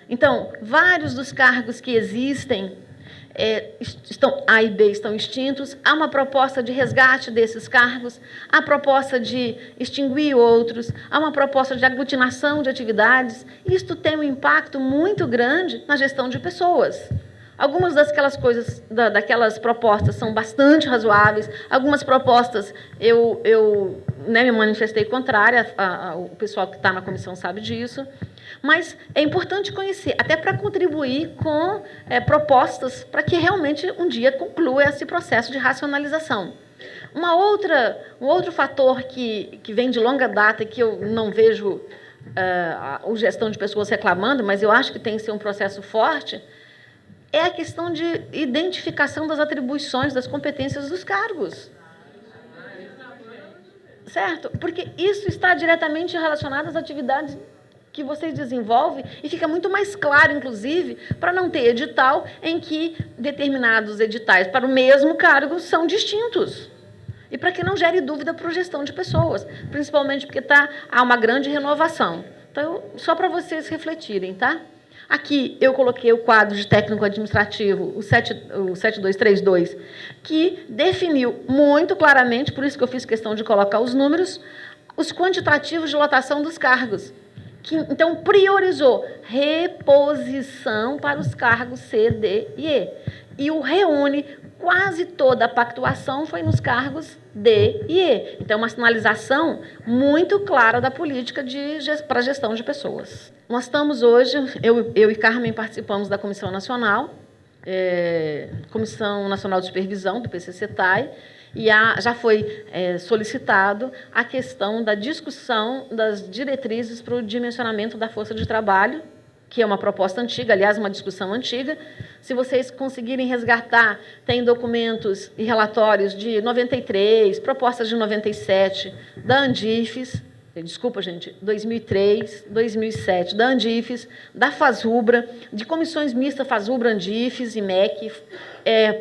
Então, vários dos cargos que existem, A e B estão extintos, há uma proposta de resgate desses cargos, há proposta de extinguir outros, há uma proposta de aglutinação de atividades. Isto tem um impacto muito grande na gestão de pessoas. Algumas daquelas coisas, daquelas propostas são bastante razoáveis, algumas propostas eu né, me manifestei contrária, o pessoal que está na comissão sabe disso, mas é importante conhecer, até para contribuir com propostas para que realmente um dia conclua esse processo de racionalização. Um outro fator que vem de longa data e que eu não vejo a gestão de pessoas reclamando, mas eu acho que tem que ser um processo forte, é a questão de identificação das atribuições, das competências dos cargos. Certo? Porque isso está diretamente relacionado às atividades que vocês desenvolvem e fica muito mais claro, inclusive, para não ter edital em que determinados editais para o mesmo cargo são distintos. E para que não gere dúvida para a gestão de pessoas, principalmente porque há uma grande renovação. Então, só para vocês refletirem, tá? Aqui eu coloquei o quadro de técnico administrativo, o 7232, que definiu muito claramente, por isso que eu fiz questão de colocar os números, os quantitativos de lotação dos cargos. Então, priorizou reposição para os cargos C, D e E. E o reúne, quase toda a pactuação foi nos cargos D e E. Então, uma sinalização muito clara da política para a gestão de pessoas. Nós estamos hoje, eu e Carmen participamos da Comissão Nacional, Comissão Nacional de Supervisão, do PCCETAI, e já foi solicitado a questão da discussão das diretrizes para o dimensionamento da força de trabalho, que é uma proposta antiga, aliás, uma discussão antiga. Se vocês conseguirem resgatar, tem documentos e relatórios de 93, propostas de 97, da Andifes, desculpa, gente, 2003, 2007, da Andifes, da FASRUBRA, de comissões mistas FASRUBRA, Andifes e MEC,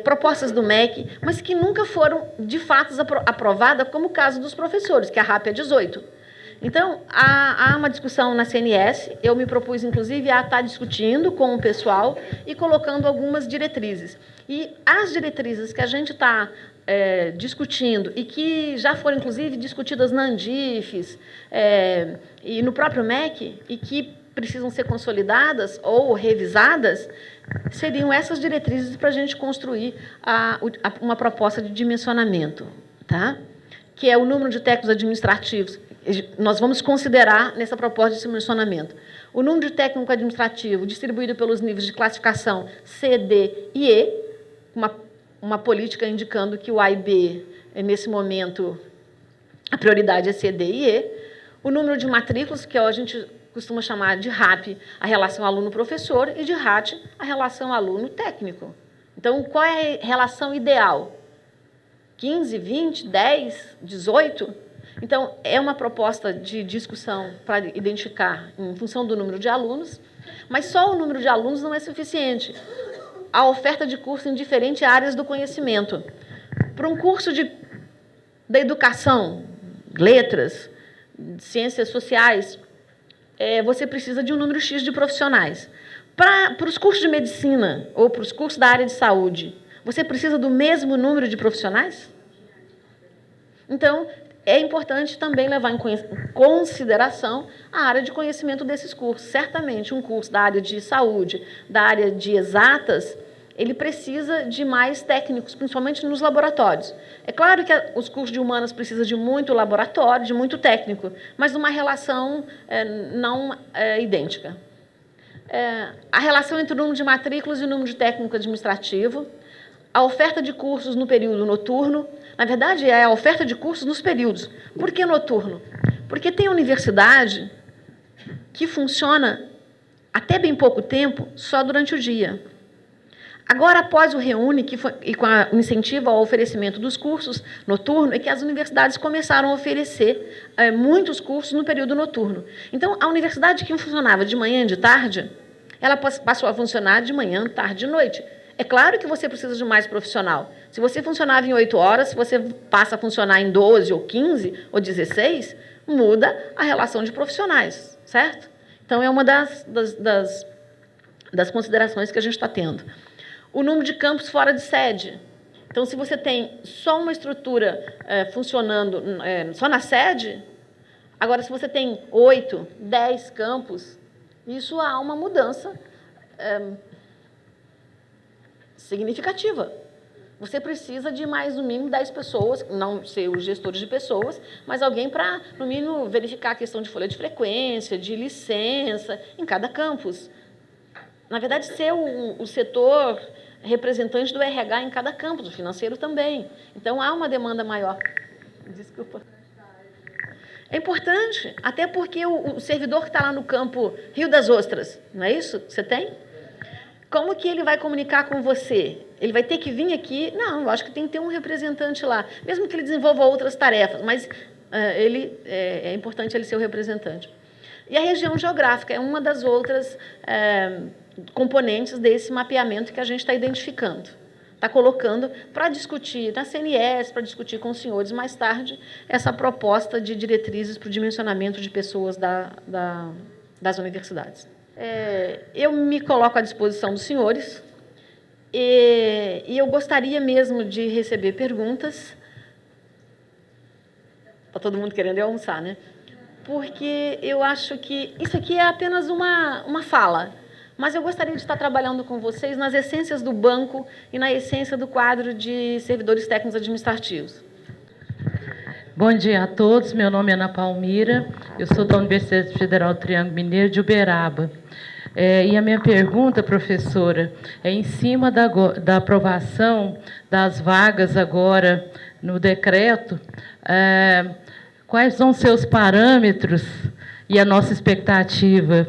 propostas do MEC, mas que nunca foram, de fato, aprovadas, como o caso dos professores, que a RAP é 18. Então, há uma discussão na CNS, eu me propus, inclusive, a estar discutindo com o pessoal e colocando algumas diretrizes. E as diretrizes que a gente está discutindo e que já foram, inclusive, discutidas na Andifes e no próprio MEC, e que precisam ser consolidadas ou revisadas, seriam essas diretrizes para a gente construir uma proposta de dimensionamento, tá? Que é o número de técnicos administrativos. Nós vamos considerar nessa proposta de dimensionamento o número de técnico administrativo distribuído pelos níveis de classificação C, D e E, uma política indicando que o A e B, nesse momento, a prioridade é C, D e E, o número de matrículas, que a gente costuma chamar de RAP, a relação aluno-professor, e de RAT, a relação aluno-técnico. Então, qual é a relação ideal? 15, 20, 10, 18? Então, é uma proposta de discussão para identificar em função do número de alunos, mas só o número de alunos não é suficiente. A oferta de curso em diferentes áreas do conhecimento. Para um curso da educação, letras, ciências sociais, você precisa de um número X de profissionais. Para os cursos de medicina ou para os cursos da área de saúde, você precisa do mesmo número de profissionais? Então, é importante também levar em consideração a área de conhecimento desses cursos. Certamente, um curso da área de saúde, da área de exatas, ele precisa de mais técnicos, principalmente nos laboratórios. É claro que os cursos de humanas precisam de muito laboratório, de muito técnico, mas numa relação não idêntica. A relação entre o número de matrículas e o número de técnico administrativo, a oferta de cursos no período noturno. Na verdade, é a oferta de cursos nos períodos. Por que noturno? Porque tem universidade que funciona até bem pouco tempo só durante o dia. Agora, após o Reúne, e com o incentivo ao oferecimento dos cursos noturnos, é que as universidades começaram a oferecer muitos cursos no período noturno. Então, a universidade que funcionava de manhã e de tarde, ela passou a funcionar de manhã, tarde e noite. É claro que você precisa de mais profissional. Se você funcionava em 8 horas, se você passa a funcionar em 12, ou 15, ou 16, muda a relação de profissionais, certo? Então, é uma das considerações que a gente está tendo. O número de campos fora de sede. Então, se você tem só uma estrutura funcionando só na sede, agora, se você tem 8, 10 campos, isso há uma mudança significativa. Você precisa de mais, no mínimo, 10 pessoas, não ser os gestores de pessoas, mas alguém para, no mínimo, verificar a questão de folha de frequência, de licença, em cada campus. Na verdade, ser o setor representante do RH em cada campus, o financeiro também. Então, há uma demanda maior. Desculpa. É importante, até porque o servidor que está lá no campo Rio das Ostras, não é isso? Você tem? Como que ele vai comunicar com você? Ele vai ter que vir aqui? Não, eu acho que tem que ter um representante lá, mesmo que ele desenvolva outras tarefas, mas é importante ele ser o representante. E a região geográfica é uma das outras componentes desse mapeamento que a gente está identificando. Está colocando para discutir na CNS, para discutir com os senhores mais tarde, essa proposta de diretrizes para o dimensionamento de pessoas das universidades. Eu me coloco à disposição dos senhores e eu gostaria mesmo de receber perguntas. Está todo mundo querendo ir almoçar, né? Porque eu acho que isso aqui é apenas uma fala, mas eu gostaria de estar trabalhando com vocês nas essências do banco e na essência do quadro de servidores técnicos administrativos. Bom dia a todos, meu nome é Ana Palmira, eu sou da Universidade Federal do Triângulo Mineiro de Uberaba. E a minha pergunta, professora, é em cima da aprovação das vagas agora no decreto, quais são seus parâmetros e a nossa expectativa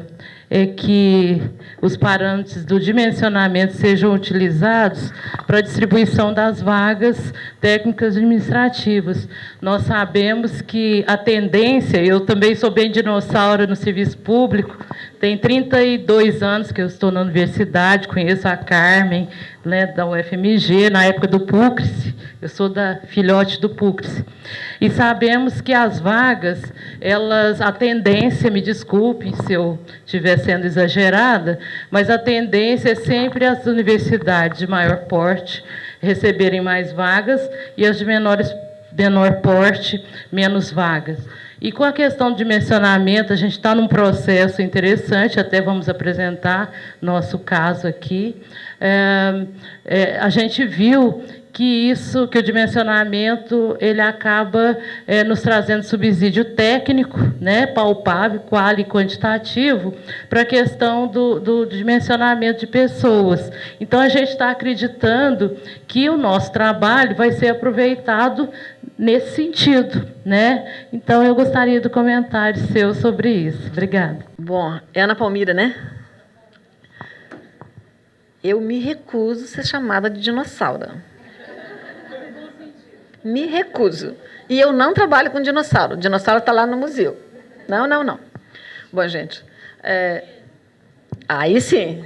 é que os parâmetros do dimensionamento sejam utilizados para a distribuição das vagas técnicas administrativas. Nós sabemos que a tendência, eu também sou bem dinossauro no serviço público, tem 32 anos que eu estou na universidade, conheço a Carmen, né, da UFMG, na época do PUCRIS, eu sou da filhote do PUCRIS. E sabemos que as vagas, a tendência, me desculpem se eu estiver sendo exagerada, mas a tendência é sempre as universidades de maior porte receberem mais vagas e as de menor porte, menos vagas. E com a questão do dimensionamento, a gente está num processo interessante, até vamos apresentar nosso caso aqui. A gente viu que o dimensionamento ele acaba nos trazendo subsídio técnico, né, palpável, qual e quantitativo, para a questão do dimensionamento de pessoas. Então, a gente está acreditando que o nosso trabalho vai ser aproveitado nesse sentido, né? Então, eu gostaria do comentário seu sobre isso. Obrigada. Bom, é Ana Palmira, né? Eu me recuso a ser chamada de dinossauro. Me recuso. E eu não trabalho com dinossauro. O dinossauro está lá no museu. Não, não, não. Bom, gente, aí sim.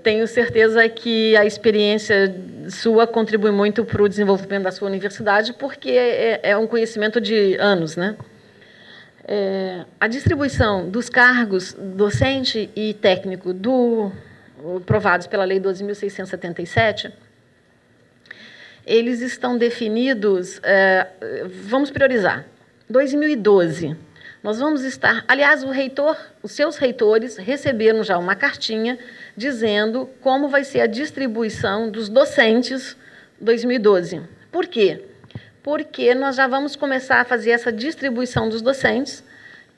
Tenho certeza que a experiência sua contribui muito para o desenvolvimento da sua universidade, porque é um conhecimento de anos, né? A distribuição dos cargos docente e técnico aprovados pela Lei 12.677, eles estão definidos, vamos priorizar, 2012. Nós vamos estar, aliás, os seus reitores receberam já uma cartinha dizendo como vai ser a distribuição dos docentes 2012. Por quê? Porque nós já vamos começar a fazer essa distribuição dos docentes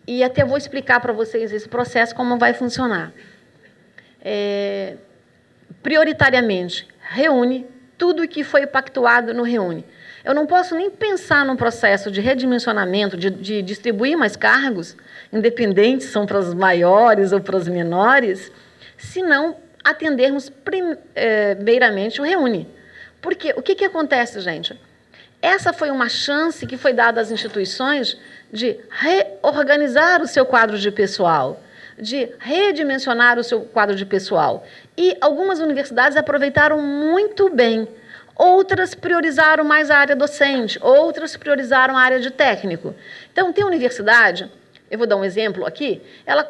e até vou explicar para vocês esse processo, como vai funcionar. Prioritariamente, reúne tudo o que foi pactuado no Reúne. Eu não posso nem pensar num processo de redimensionamento, de distribuir mais cargos, independentes são para os maiores ou para os menores, se não atendermos primeiramente o Reúne. Porque o que acontece, gente? Essa foi uma chance que foi dada às instituições de reorganizar o seu quadro de pessoal, de redimensionar o seu quadro de pessoal. E algumas universidades aproveitaram muito bem. Outras priorizaram mais a área docente, outras priorizaram a área de técnico. Então, tem universidade, eu vou dar um exemplo aqui, ela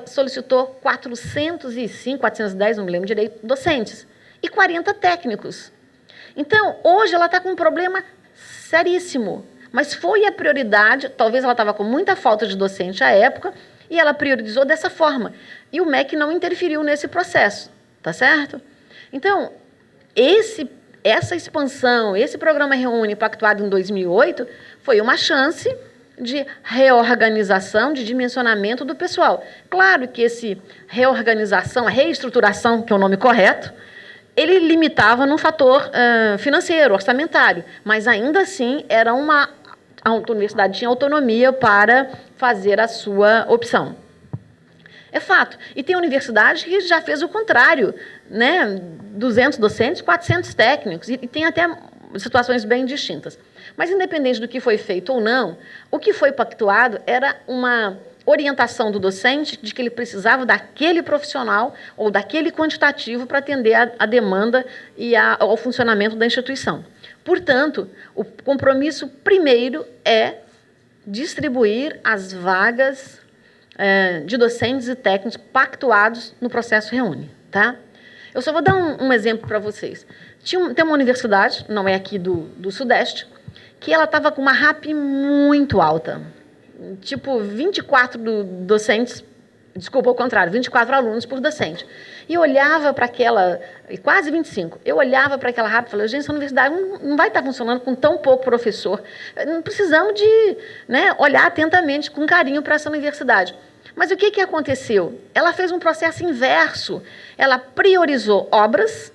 solicitou 405, 410, não me lembro direito, docentes, e 40 técnicos. Então, hoje ela está com um problema seríssimo, mas foi a prioridade, talvez ela estava com muita falta de docente à época, e ela priorizou dessa forma. E o MEC não interferiu nesse processo. tá certo? Então, essa expansão, esse programa Reúne, pactuado em 2008, foi uma chance de reorganização, de dimensionamento do pessoal. Claro que esse reorganização, a reestruturação, que é o nome correto, ele limitava num fator financeiro, orçamentário, mas ainda assim a universidade tinha autonomia para fazer a sua opção. É fato. E tem universidade que já fez o contrário, né? 200 docentes, 400 técnicos, e tem até situações bem distintas. Mas, independente do que foi feito ou não, o que foi pactuado era uma orientação do docente de que ele precisava daquele profissional ou daquele quantitativo para atender a demanda e ao funcionamento da instituição. Portanto, o compromisso primeiro é distribuir as vagas de docentes e técnicos pactuados no processo Reúne. Tá? Eu só vou dar um exemplo para vocês. Tem uma universidade, não é aqui do Sudeste, que ela estava com uma RAP muito alta. Tipo, 24 docentes, desculpa, ao contrário, 24 alunos por docente. E eu olhava para aquela, quase 25, eu olhava para aquela RAP e falei, gente, essa universidade não vai estar funcionando com tão pouco professor. Não precisamos de olhar atentamente, com carinho para essa universidade. Mas o que aconteceu? Ela fez um processo inverso. Ela priorizou obras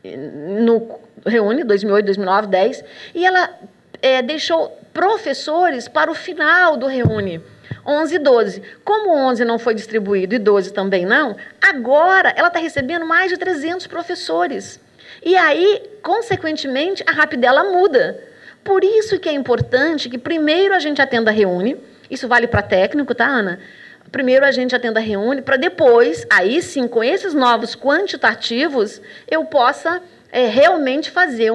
no Reúne, 2008, 2009, 2010, e ela deixou professores para o final do Reúne, 11 e 12. Como 11 não foi distribuído e 12 também não, agora ela está recebendo mais de 300 professores. E aí, consequentemente, a RAP dela muda. Por isso que é importante que primeiro a gente atenda a Reúne, isso vale para técnico, tá, Ana? Primeiro a gente atenda a Reúne, para depois, aí sim, com esses novos quantitativos, eu possa realmente fazer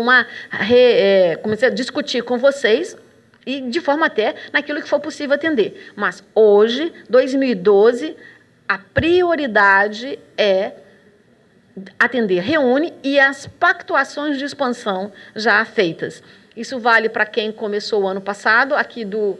comecei a discutir com vocês, e de forma até naquilo que for possível atender. Mas hoje, 2012, a prioridade é atender Reúne e as pactuações de expansão já feitas. Isso vale para quem começou o ano passado, aqui do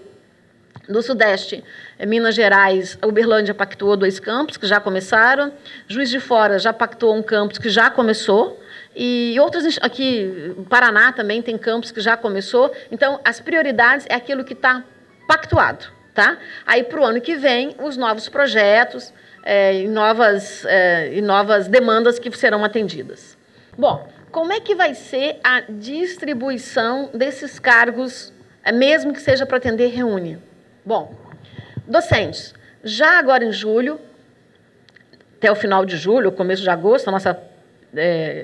Sudeste, Minas Gerais, Uberlândia pactuou 2 campos, que já começaram, Juiz de Fora já pactuou um campus que já começou, e outros, aqui, Paraná também tem campus que já começou. Então, as prioridades é aquilo que está pactuado, tá? Aí, para o ano que vem, os novos projetos e novas demandas que serão atendidas. Bom, como é que vai ser a distribuição desses cargos, mesmo que seja para atender Reúne? Bom, docentes, já agora em julho, até o final de julho, começo de agosto, a nossa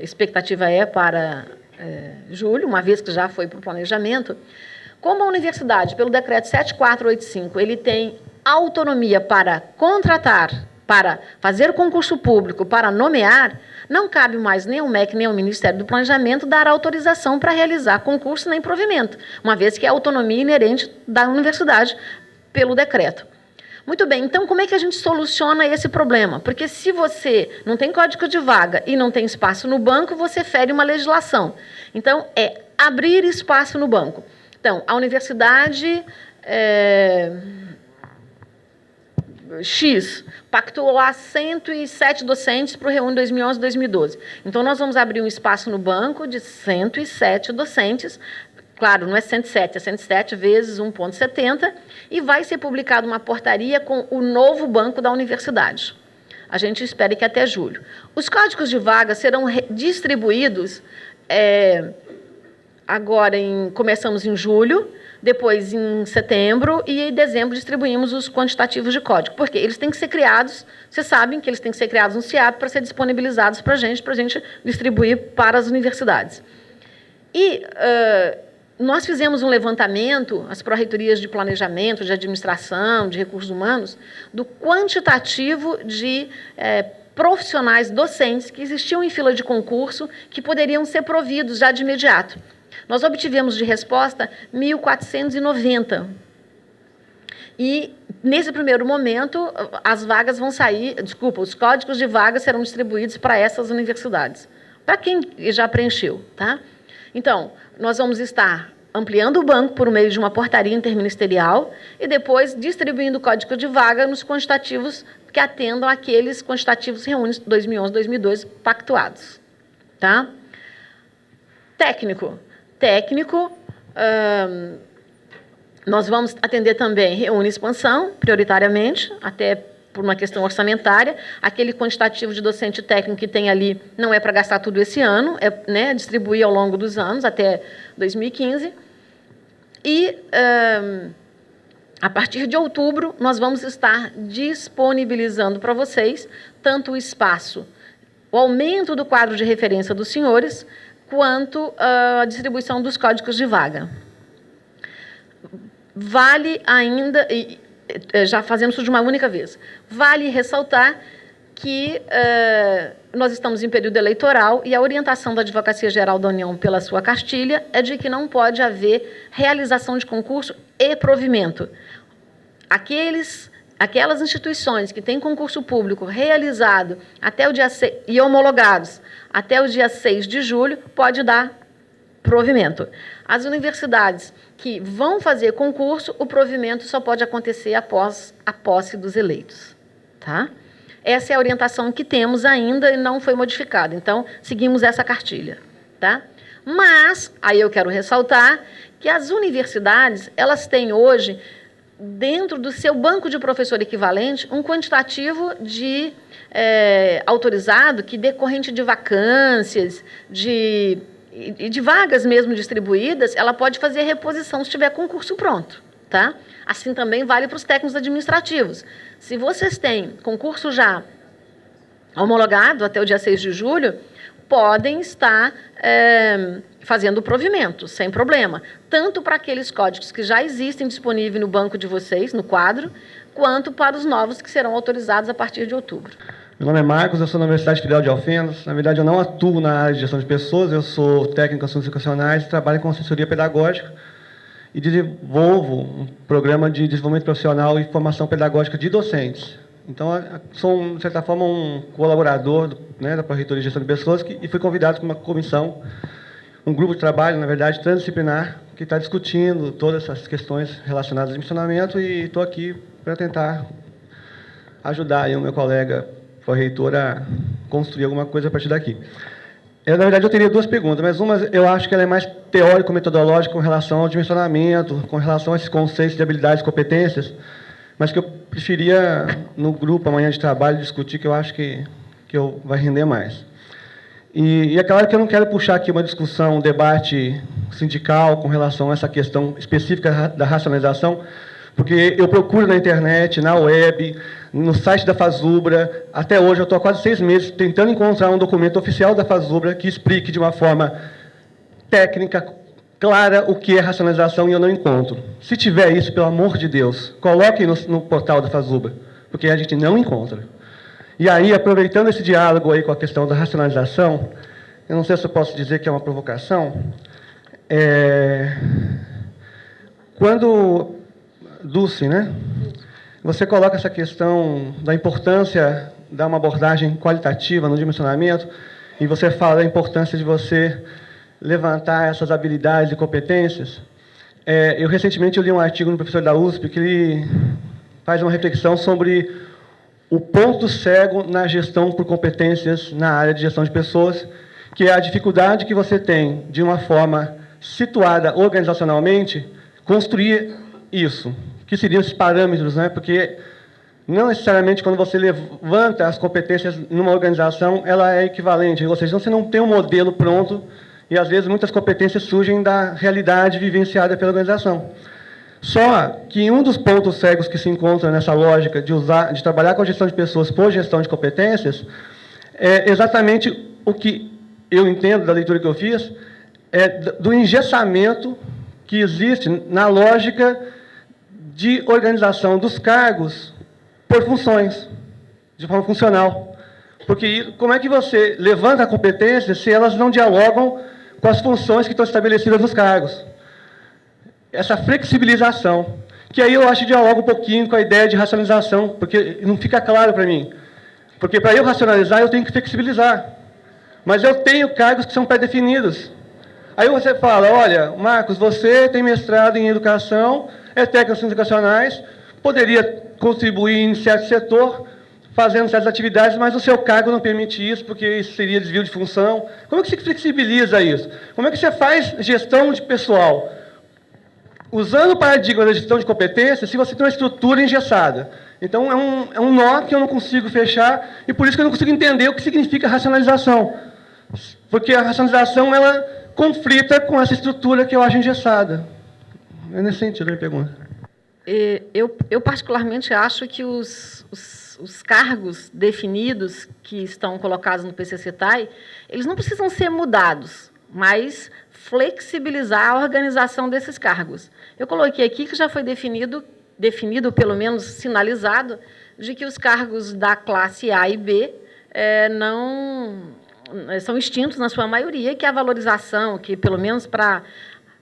expectativa é para julho, uma vez que já foi para o planejamento. Como a universidade, pelo decreto 7485, ele tem autonomia para contratar, para fazer concurso público, para nomear, não cabe mais nem ao MEC, nem ao Ministério do Planejamento dar autorização para realizar concurso nem provimento, uma vez que é a autonomia inerente da universidade pelo decreto. Muito bem, então como é que a gente soluciona esse problema? Porque se você não tem código de vaga e não tem espaço no banco, você fere uma legislação. Então, é abrir espaço no banco. Então, a universidade X pactuou lá 107 docentes para o Reúne 2011 e 2012. Então, nós vamos abrir um espaço no banco de 107 docentes. Claro, não é 107, é 107 vezes 1,70, e vai ser publicada uma portaria com o novo banco da universidade. A gente espera que até julho. Os códigos de vaga serão distribuídos agora, começamos em julho, depois em setembro, e em dezembro distribuímos os quantitativos de código. Porque eles têm que ser criados, vocês sabem que eles têm que ser criados no CIAP para ser disponibilizados para a gente distribuir para as universidades. E nós fizemos um levantamento, as pró-reitorias de planejamento, de administração, de recursos humanos, do quantitativo de profissionais docentes que existiam em fila de concurso que poderiam ser providos já de imediato. Nós obtivemos de resposta 1.490. E, nesse primeiro momento, as vagas vão sair, os códigos de vagas serão distribuídos para essas universidades, para quem já preencheu, tá? Então, nós vamos estar ampliando o banco por meio de uma portaria interministerial e depois distribuindo o código de vaga nos quantitativos que atendam àqueles quantitativos REUNIS 2011 2012 pactuados. Tá? Técnico, nós vamos atender também REUNI expansão, prioritariamente, até por uma questão orçamentária. Aquele quantitativo de docente técnico que tem ali não é para gastar tudo esse ano, é, né, distribuir ao longo dos anos, até 2015. E, a partir de outubro, nós vamos estar disponibilizando para vocês tanto o espaço, o aumento do quadro de referência dos senhores, quanto a distribuição dos códigos de vaga. Vale ainda, já fazendo isso de uma única vez, vale ressaltar que nós estamos em período eleitoral e a orientação da Advocacia Geral da União pela sua cartilha é de que não pode haver realização de concurso e provimento. Aquelas instituições que têm concurso público realizado até o dia 6, e homologados até o dia 6 de julho, pode dar provimento. As universidades que vão fazer concurso, o provimento só pode acontecer após a posse dos eleitos. Tá? Essa é a orientação que temos ainda e não foi modificada. Então, seguimos essa cartilha. Tá? Mas, aí eu quero ressaltar que as universidades, elas têm hoje, dentro do seu banco de professor equivalente, um quantitativo de autorizado que, decorrente de vacâncias, de vagas mesmo distribuídas, ela pode fazer reposição se tiver concurso pronto. Tá? Assim também vale para os técnicos administrativos. Se vocês têm concurso já homologado até o dia 6 de julho, podem estar fazendo o provimento, sem problema. Tanto para aqueles códigos que já existem disponíveis no banco de vocês, no quadro, quanto para os novos que serão autorizados a partir de outubro. Meu nome é Marcos, eu sou da Universidade Federal de Alfenas. Na verdade, eu não atuo na área de gestão de pessoas, eu sou técnico em assuntos educacionais, trabalho com assessoria pedagógica e desenvolvo um programa de desenvolvimento profissional e formação pedagógica de docentes. Então, sou, de certa forma, um colaborador da Pró-Reitoria de Gestão de Pessoas e fui convidado para uma comissão, um grupo de trabalho, na verdade, transdisciplinar, que está discutindo todas essas questões relacionadas ao dimensionamento e estou aqui para tentar ajudar aí o meu colega Pró-Reitor a construir alguma coisa a partir daqui. Na verdade, eu teria duas perguntas, mas uma eu acho que ela é mais teórico-metodológica com relação ao dimensionamento, com relação a esses conceitos de habilidades e competências, mas que eu preferia, no grupo, amanhã de trabalho, discutir, que eu acho que vai render mais. E é claro que eu não quero puxar aqui uma discussão, um debate sindical com relação a essa questão específica da racionalização, porque eu procuro na internet, na web, no site da FASUBRA, até hoje eu estou há quase 6 meses tentando encontrar um documento oficial da FASUBRA que explique de uma forma técnica, clara, o que é racionalização, e eu não encontro. Se tiver isso, pelo amor de Deus, coloquem no portal da FASUBRA, porque a gente não encontra. E aí, aproveitando esse diálogo aí com a questão da racionalização, eu não sei se eu posso dizer que é uma provocação, quando Dulce, você coloca essa questão da importância de uma abordagem qualitativa no dimensionamento, e você fala da importância de você levantar essas habilidades e competências. Eu recentemente li um artigo no professor da USP que ele faz uma reflexão sobre o ponto cego na gestão por competências na área de gestão de pessoas, que é a dificuldade que você tem, de uma forma situada organizacionalmente, construir isso, que seriam esses parâmetros, porque não necessariamente quando você levanta as competências numa organização, ela é equivalente, ou seja, você não tem um modelo pronto, e às vezes muitas competências surgem da realidade vivenciada pela organização. Só que um dos pontos cegos que se encontra nessa lógica de trabalhar com a gestão de pessoas por gestão de competências é exatamente o que eu entendo da leitura que eu fiz, do engessamento que existe na lógica de organização dos cargos por funções, de forma funcional. Porque como é que você levanta a competência se elas não dialogam com as funções que estão estabelecidas nos cargos? Essa flexibilização, que aí eu acho que dialoga um pouquinho com a ideia de racionalização, porque não fica claro para mim. Porque para eu racionalizar, eu tenho que flexibilizar. Mas eu tenho cargos que são pré-definidos. Aí você fala, olha, Marcos, você tem mestrado em educação, é técnico em ciências educacionais, poderia contribuir em certo setor, fazendo certas atividades, mas o seu cargo não permite isso, porque isso seria desvio de função. Como é que você flexibiliza isso? Como é que você faz gestão de pessoal? Usando o paradigma da gestão de competências, se você tem uma estrutura engessada. Então, é um nó que eu não consigo fechar, e por isso que eu não consigo entender o que significa racionalização. Porque a racionalização, ela conflita com essa estrutura que eu acho engessada. É nesse sentido a minha pergunta. Eu particularmente, acho que os cargos definidos que estão colocados no PCCETAI, eles não precisam ser mudados, mas flexibilizar a organização desses cargos. Eu coloquei aqui que já foi definido, pelo menos sinalizado, de que os cargos da classe A e B não são extintos na sua maioria, que a valorização, que pelo menos para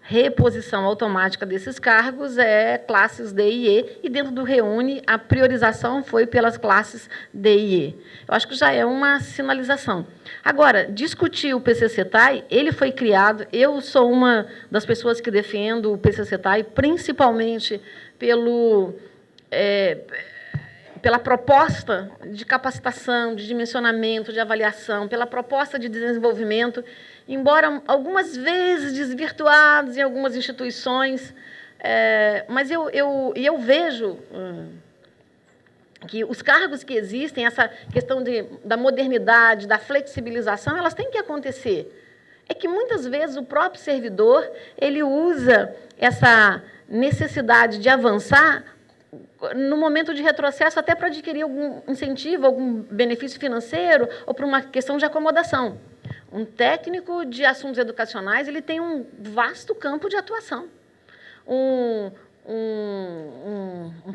reposição automática desses cargos é classes D e E, e dentro do REUNE a priorização foi pelas classes D e E. Eu acho que já é uma sinalização. Agora, discutir o PCCETAI, ele foi criado, eu sou uma das pessoas que defendo o PCCETAI, principalmente pela proposta de capacitação, de dimensionamento, de avaliação, pela proposta de desenvolvimento, embora algumas vezes desvirtuados em algumas instituições, mas eu vejo que os cargos que existem, essa questão da modernidade, da flexibilização, elas têm que acontecer. É que, muitas vezes, o próprio servidor ele usa essa necessidade de avançar no momento de retrocesso, até para adquirir algum incentivo, algum benefício financeiro, ou por uma questão de acomodação. Um técnico de assuntos educacionais ele tem um vasto campo de atuação. Um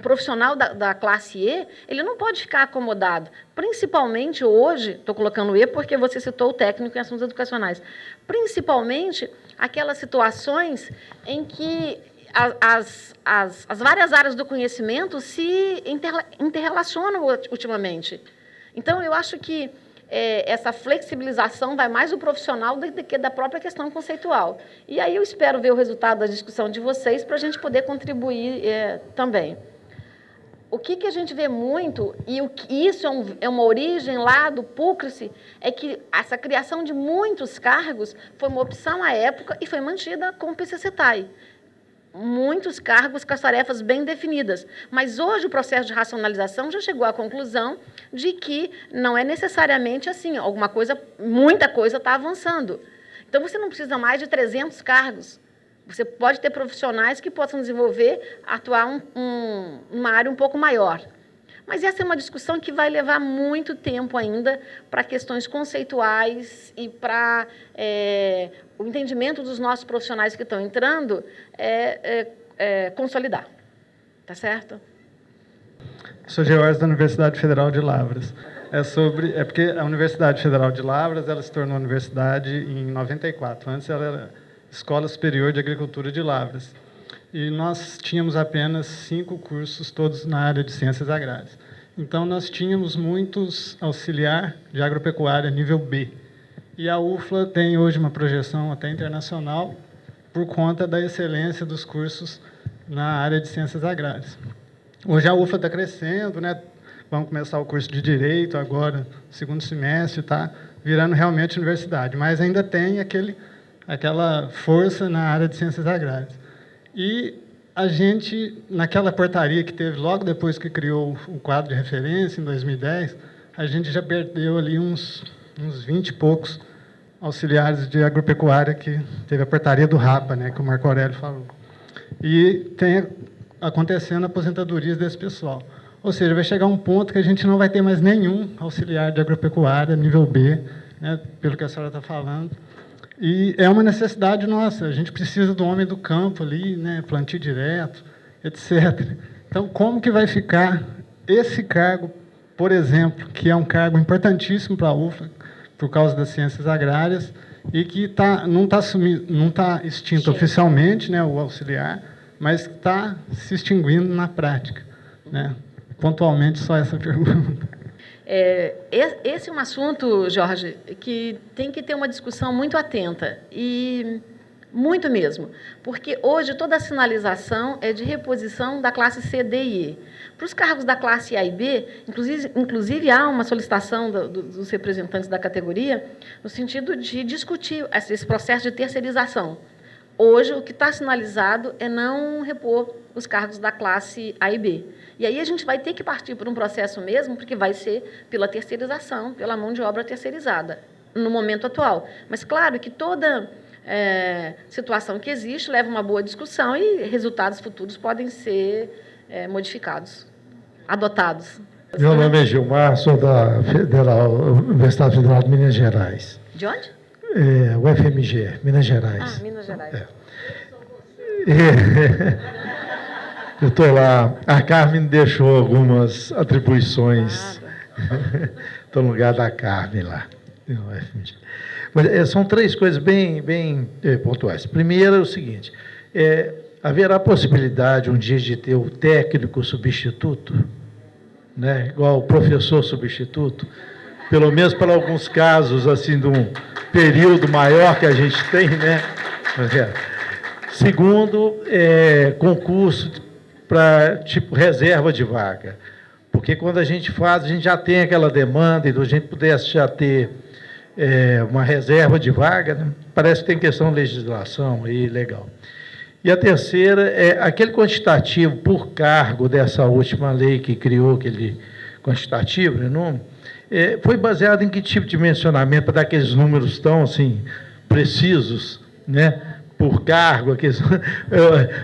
profissional da classe E, ele não pode ficar acomodado. Principalmente hoje, estou colocando E porque você citou o técnico em assuntos educacionais, principalmente aquelas situações em que as várias áreas do conhecimento se interrelacionam ultimamente. Então, eu acho que essa flexibilização vai mais do profissional do que da própria questão conceitual. E aí eu espero ver o resultado da discussão de vocês para a gente poder contribuir também. O que a gente vê muito, e isso é uma origem lá do PUCRSE, é que essa criação de muitos cargos foi uma opção à época e foi mantida com o PCCETAI. Muitos cargos com as tarefas bem definidas. Mas hoje o processo de racionalização já chegou à conclusão de que não é necessariamente assim, muita coisa está avançando. Então, você não precisa mais de 300 cargos. Você pode ter profissionais que possam atuar numa área um pouco maior. Mas essa é uma discussão que vai levar muito tempo ainda para questões conceituais e para o entendimento dos nossos profissionais que estão entrando consolidar. Tá certo? Sou George da Universidade Federal de Lavras. É porque a Universidade Federal de Lavras ela se tornou universidade em 94. Antes ela era Escola Superior de Agricultura de Lavras. E nós tínhamos apenas 5 cursos, todos na área de ciências agrárias. Então, nós tínhamos muitos auxiliar de agropecuária nível B. E a UFLA tem hoje uma projeção até internacional por conta da excelência dos cursos na área de ciências agrárias. Hoje a UFLA está crescendo, né? Vamos começar o curso de Direito agora, segundo semestre, está virando realmente universidade, mas ainda tem aquela força na área de ciências agrárias. E a gente, naquela portaria que teve logo depois que criou o quadro de referência, em 2010, a gente já perdeu ali uns 20 e poucos auxiliares de agropecuária, que teve a portaria do RAPA, né, que o Marco Aurélio falou. E tem acontecendo aposentadorias desse pessoal. Ou seja, vai chegar um ponto que a gente não vai ter mais nenhum auxiliar de agropecuária nível B, né, pelo que a senhora está falando. E é uma necessidade nossa, a gente precisa do homem do campo ali, né, plantio direto, etc. Então, como que vai ficar esse cargo, por exemplo, que é um cargo importantíssimo para a UFLA, por causa das ciências agrárias, e que não está extinto oficialmente, né, o auxiliar, mas está se extinguindo na prática, né? Pontualmente, só essa pergunta. Esse é um assunto, Jorge, que tem que ter uma discussão muito atenta. E Muito mesmo, porque hoje toda a sinalização é de reposição da classe C, D e E. Para os cargos da classe A e B, inclusive há uma solicitação dos representantes da categoria no sentido de discutir esse processo de terceirização. Hoje, o que está sinalizado é não repor os cargos da classe A e B. E aí a gente vai ter que partir por um processo mesmo, porque vai ser pela terceirização, pela mão de obra terceirizada, no momento atual. Mas, claro, que toda situação que existe leva uma boa discussão e resultados futuros podem ser modificados, adotados. Meu nome é Gilmar, sou da Universidade Federal de Minas Gerais. De onde? UFMG, Minas Gerais. Ah, Minas Gerais. Eu estou lá. A Carmen deixou algumas atribuições. Estou no lugar da Carmen lá. Mas, são 3 coisas bem pontuais. Primeiro é o seguinte, haverá possibilidade um dia de ter o técnico substituto, né? Igual o professor substituto, pelo menos para alguns casos assim, de um período maior que a gente tem, né? Segundo, concurso para tipo reserva de vaga, porque quando a gente faz, a gente já tem aquela demanda, então a gente pudesse já ter uma reserva de vaga, né? Parece que tem questão de legislação aí, legal. E a terceira é aquele quantitativo por cargo dessa última lei que criou aquele quantitativo, né? Foi baseado em que tipo de mencionamento, para dar aqueles números tão assim, precisos, né? Por cargo,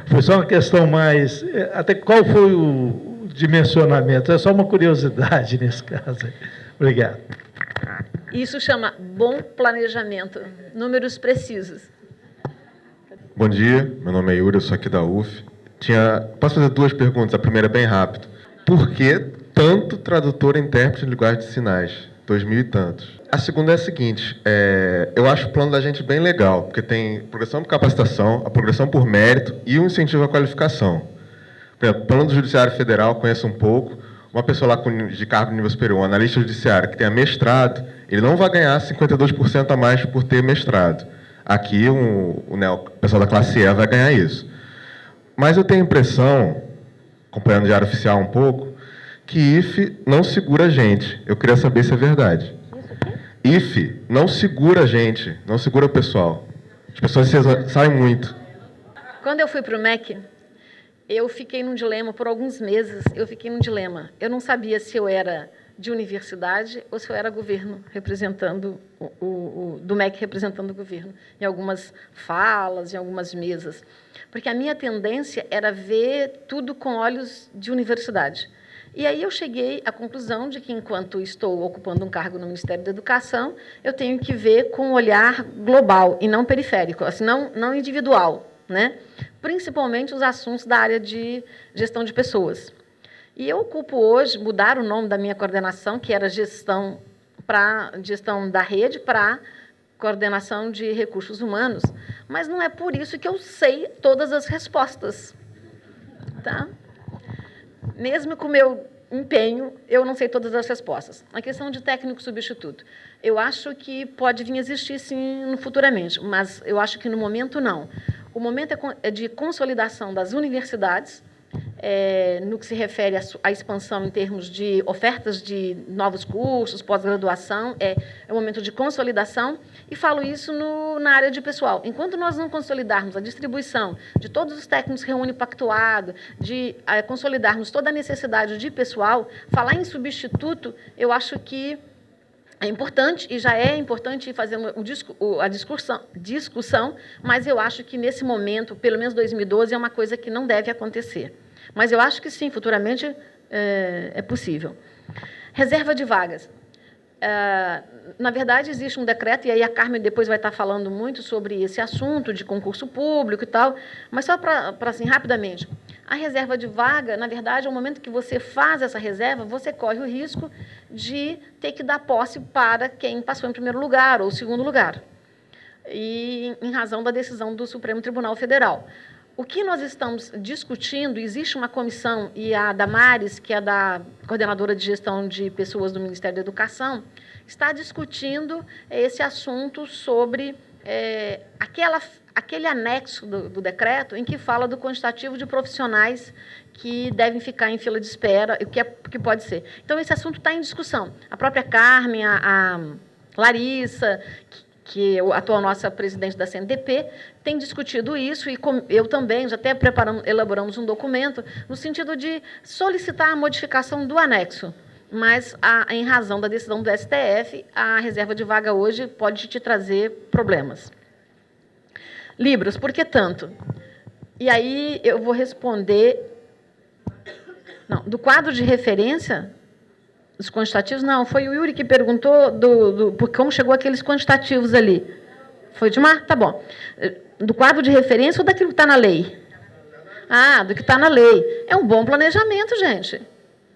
foi só uma questão mais... Até qual foi o dimensionamento? É só uma curiosidade nesse caso. Obrigado. Isso chama bom planejamento, números precisos. Bom dia, meu nome é Yuri, eu sou aqui da UF. Posso fazer 2 perguntas? A primeira é bem rápido. Por que tanto tradutor e intérprete de linguagem de sinais? 2000 e tantos. A segunda é a seguinte, eu acho o plano da gente bem legal, porque tem progressão por capacitação, a progressão por mérito e o incentivo à qualificação. Por exemplo, o plano do Judiciário Federal, conheço um pouco, uma pessoa lá de cargo de nível superior, um analista judiciário que tenha mestrado, ele não vai ganhar 52% a mais por ter mestrado. Aqui, o pessoal da classe E vai ganhar isso. Mas eu tenho a impressão, acompanhando o Diário Oficial um pouco, que IFE não segura a gente. Eu queria saber se é verdade. IFE não segura a gente, não segura o pessoal. As pessoas saem muito. Quando eu fui para o MEC, eu fiquei num dilema, por alguns meses, eu não sabia se eu era de universidade ou se eu era governo, representando do MEC representando o governo, em algumas falas, em algumas mesas. Porque a minha tendência era ver tudo com olhos de universidade. E aí eu cheguei à conclusão de que, enquanto estou ocupando um cargo no Ministério da Educação, eu tenho que ver com um olhar global e não periférico, assim, não individual, né? Principalmente os assuntos da área de gestão de pessoas. E eu ocupo hoje, mudar o nome da minha coordenação, que era gestão da rede, para coordenação de recursos humanos, mas não é por isso que eu sei todas as respostas. Tá? Mesmo com o meu empenho, eu não sei todas as respostas. A questão de técnico substituto, eu acho que pode vir a existir, sim, futuramente, mas eu acho que, no momento, não. O momento é de consolidação das universidades, no que se refere à expansão em termos de ofertas de novos cursos, pós-graduação, é um momento de consolidação, e falo isso na área de pessoal. Enquanto nós não consolidarmos a distribuição de todos os técnicos reúne-pactuado, de consolidarmos toda a necessidade de pessoal, falar em substituto, eu acho que é importante, e já é importante fazer a discussão, mas eu acho que, nesse momento, pelo menos 2012, é uma coisa que não deve acontecer. Mas eu acho que, sim, futuramente é possível. Reserva de vagas. Na verdade, existe um decreto, e aí a Carmen depois vai estar falando muito sobre esse assunto de concurso público e tal, mas só para assim, rapidamente. A reserva de vaga, na verdade, ao momento que você faz essa reserva, você corre o risco de ter que dar posse para quem passou em primeiro lugar ou segundo lugar, e em razão da decisão do Supremo Tribunal Federal. O que nós estamos discutindo, existe uma comissão, e a Damares, que é da coordenadora de gestão de pessoas do Ministério da Educação, está discutindo esse assunto sobre aquele anexo do decreto em que fala do quantitativo de profissionais que devem ficar em fila de espera, o que pode ser. Então, esse assunto está em discussão. A própria Carmen, a Larissa, que é a atual nossa presidente da CNTP, tem discutido isso, e eu também, já até elaboramos um documento, no sentido de solicitar a modificação do anexo. Mas, em razão da decisão do STF, a reserva de vaga hoje pode te trazer problemas. Libras, por que tanto? E aí eu vou responder... Não, do quadro de referência, os quantitativos, não, foi o Yuri que perguntou por como chegou aqueles quantitativos ali. Foi de Mar? Tá bom. Do quadro de referência ou daquilo que está na lei? Ah, do que está na lei. É um bom planejamento, gente.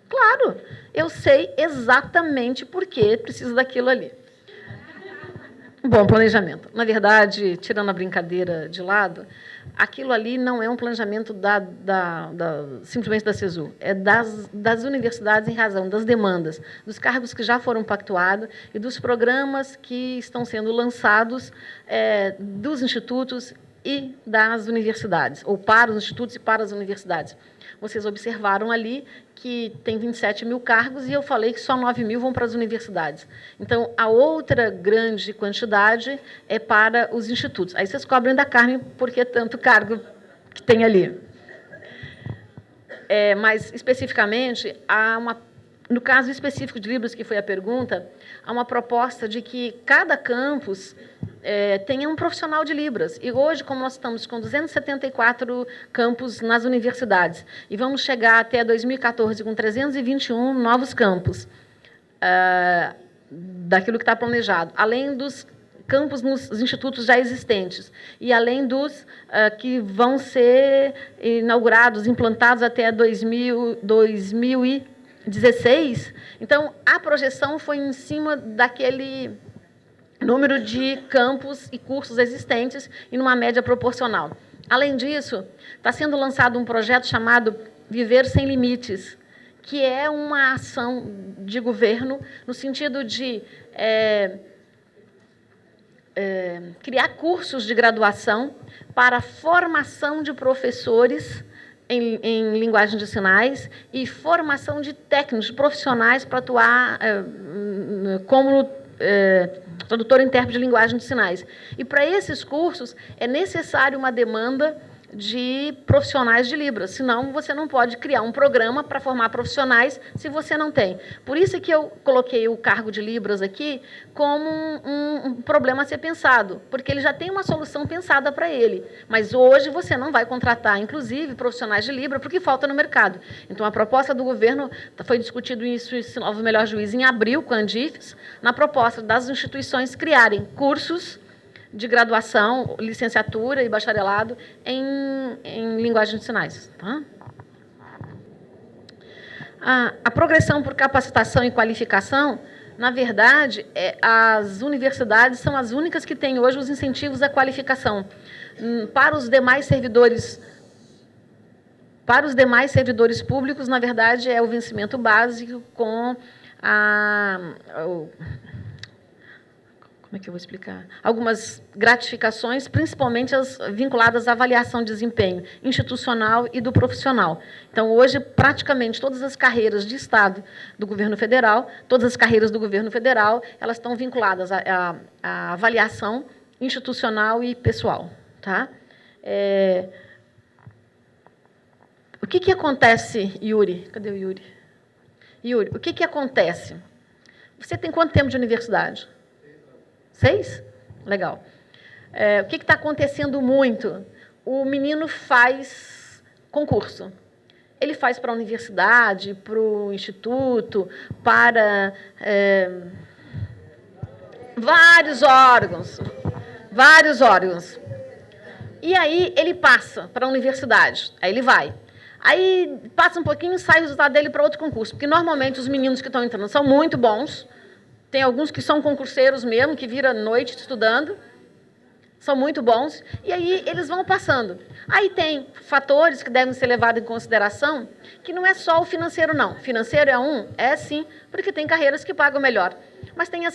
Claro, eu sei exatamente por que preciso daquilo ali. Bom planejamento. Na verdade, tirando a brincadeira de lado, aquilo ali não é um planejamento simplesmente da CESU, é das universidades em razão das demandas, dos cargos que já foram pactuados e dos programas que estão sendo lançados dos institutos e das universidades, ou para os institutos e para as universidades. Vocês observaram ali que tem 27 mil cargos e eu falei que só 9 mil vão para as universidades. Então, a outra grande quantidade é para os institutos. Aí vocês cobrem da Carmen por que tanto cargo que tem ali. Mas, especificamente, no caso específico de Libras, que foi a pergunta, há uma proposta de que cada campus tenha um profissional de Libras. E hoje, como nós estamos com 274 campos nas universidades, e vamos chegar até 2014 com 321 novos campos daquilo que está planejado, além dos campos nos institutos já existentes, e além dos que vão ser inaugurados, implantados até 2016. Então, a projeção foi em cima daquele número de campos e cursos existentes e numa média proporcional. Além disso, está sendo lançado um projeto chamado Viver Sem Limites, que é uma ação de governo no sentido de criar cursos de graduação para formação de professores em linguagem de sinais e formação de técnicos, de profissionais para atuar como tradutor e intérprete de linguagem de sinais. E, para esses cursos, é necessário uma demanda de profissionais de Libras, senão você não pode criar um programa para formar profissionais se você não tem. Por isso que eu coloquei o cargo de Libras aqui como um problema a ser pensado, porque ele já tem uma solução pensada para ele, mas hoje você não vai contratar, inclusive, profissionais de Libra, porque falta no mercado. Então, a proposta do governo, foi discutido isso em Novo Melhor Juiz em abril, com a Andifes, na proposta das instituições criarem cursos de graduação, licenciatura e bacharelado em linguagem de sinais. Tá? A progressão por capacitação e qualificação, na verdade, as universidades são as únicas que têm hoje os incentivos à qualificação. Para os demais servidores públicos, na verdade, é o vencimento básico com como é que eu vou explicar? Algumas gratificações, principalmente as vinculadas à avaliação de desempenho institucional e do profissional. Então, hoje, praticamente todas as carreiras de Estado do governo federal, todas as carreiras do governo federal, elas estão vinculadas à avaliação institucional e pessoal. Tá? O que acontece, Yuri? Cadê o Yuri? Yuri, o que acontece? Você tem quanto tempo de universidade? 6? Legal. O que está acontecendo muito? O menino faz concurso. Ele faz para a universidade, para o instituto, para vários órgãos. E aí ele passa para a universidade. Aí ele vai. Aí passa um pouquinho e sai o resultado dele para outro concurso. Porque, normalmente, os meninos que estão entrando são muito bons. Tem alguns que são concurseiros mesmo, que viram noite estudando, são muito bons, e aí eles vão passando. Aí tem fatores que devem ser levados em consideração, que não é só o financeiro, não. Financeiro é sim, porque tem carreiras que pagam melhor. Mas tem as